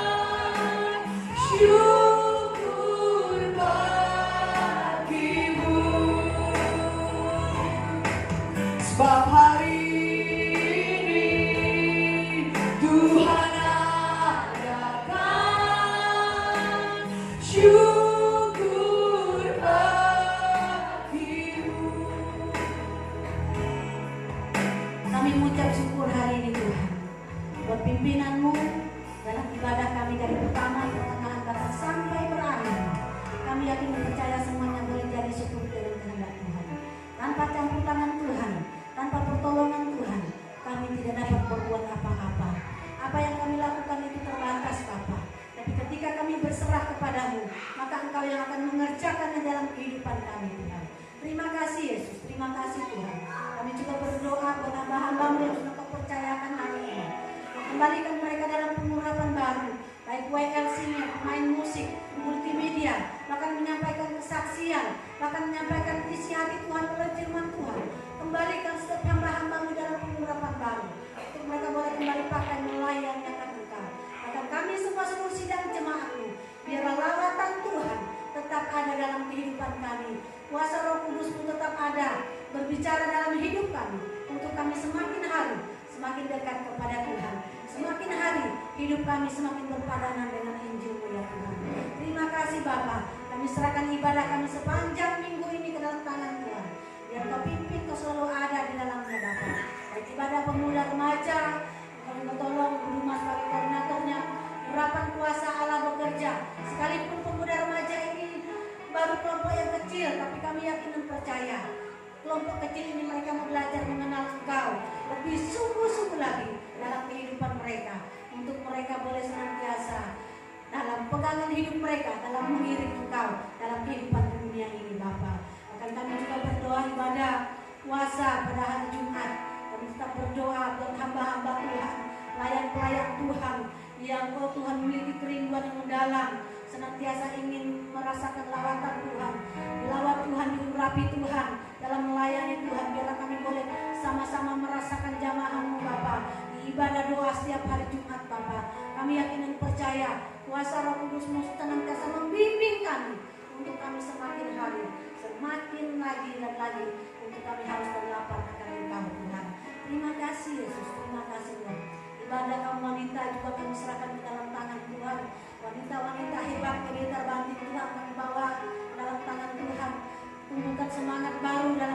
syukur bagimu. Sebab hari ini Tuhan adakan syukur bagimu. Kami mengucap syukur hari ini Tuhan buat pimpinan-Mu dalam ibadah kami dari pertama, pertengahan, bahkan sampai berakhir. Kami yakin dan percaya semuanya boleh jadi syukur dengan kehendak Tuhan. Tanpa campur tangan Tuhan, tanpa pertolongan Tuhan, kami tidak dapat berbuat apa-apa. Apa yang kami lakukan itu terbatas Bapa. Tapi ketika kami berserah kepadamu, maka Engkau yang akan mengerjakannya dalam kehidupan kami Tuhan. Terima kasih Yesus, terima kasih Tuhan. Kami juga berdoa buat hamba-hamba-Mu yang sudah Kau percayakan hari ini. Kembalikan mereka dalam pengurapan baru, baik WLC-nya, main musik, multimedia, bahkan menyampaikan kesaksian, bahkan menyampaikan isi hati Tuhan oleh firman Tuhan. Kembalikan setiap hamba-hamba-Mu dalam pengurapan baru, untuk mereka boleh kembali pakai melayani akan Engkau. Bahkan kami semua seluruh sidang jemaat-Mu, biarlah lawatan Tuhan tetap ada dalam kehidupan kami. Kuasa Roh Kudus-Mu tetap ada, berbicara dalam hidup kami, untuk kami semakin hari semakin dekat kepada Tuhan. Semakin hari hidup kami semakin berpadanan dengan Injil-Mu ya Tuhan. Terima kasih Bapa. Kami serahkan ibadah kami sepanjang minggu ini ke dalam tangan Tuhan. Biar Kau pimpin, Kau selalu ada di dalamnya Bapa. Baik ibadah pemuda remaja, Kau tolong rumah sebagai koordinatornya. Urapan kuasa Allah bekerja. Sekalipun pemuda remaja ini baru kelompok yang kecil, tapi kami yakin dan percaya kelompok kecil ini mereka mau belajar mengenal Engkau lebih sungguh-sungguh lagi dalam kehidupan mereka, untuk mereka boleh senantiasa dalam pegangan hidup mereka, dalam mengiring Engkau dalam kehidupan dunia ini Bapa. Akan kami juga berdoa ibadah puasa pada hari Jumat. Kami tetap berdoa buat hamba-hamba Tuhan, pelayan-pelayan Tuhan yang Tuhan memiliki kerinduan yang mendalam, senantiasa ingin merasakan lawatan Tuhan, dilawat Tuhan, diurapi Tuhan dalam melayani Tuhan. Biarlah kami boleh sama-sama merasakan jamaah-Mu Bapa di ibadah doa setiap hari Jumat Bapa. Kami yakin dan percaya kuasa Roh Kudus-Mu senantiasa membimbing kami, untuk kami semakin hari semakin lagi dan lagi, untuk kami harus berlapar akan Engkau Tuhan. Terima kasih Yesus, terima kasih Tuhan. Ibadah kaum wanita juga kami serahkan ke dalam tangan Tuhan. Wanita-wanita hebat, Gereja Banting Tuhan kami bawa ke dalam tangan Tuhan. Tumbuhkan semangat baru dalam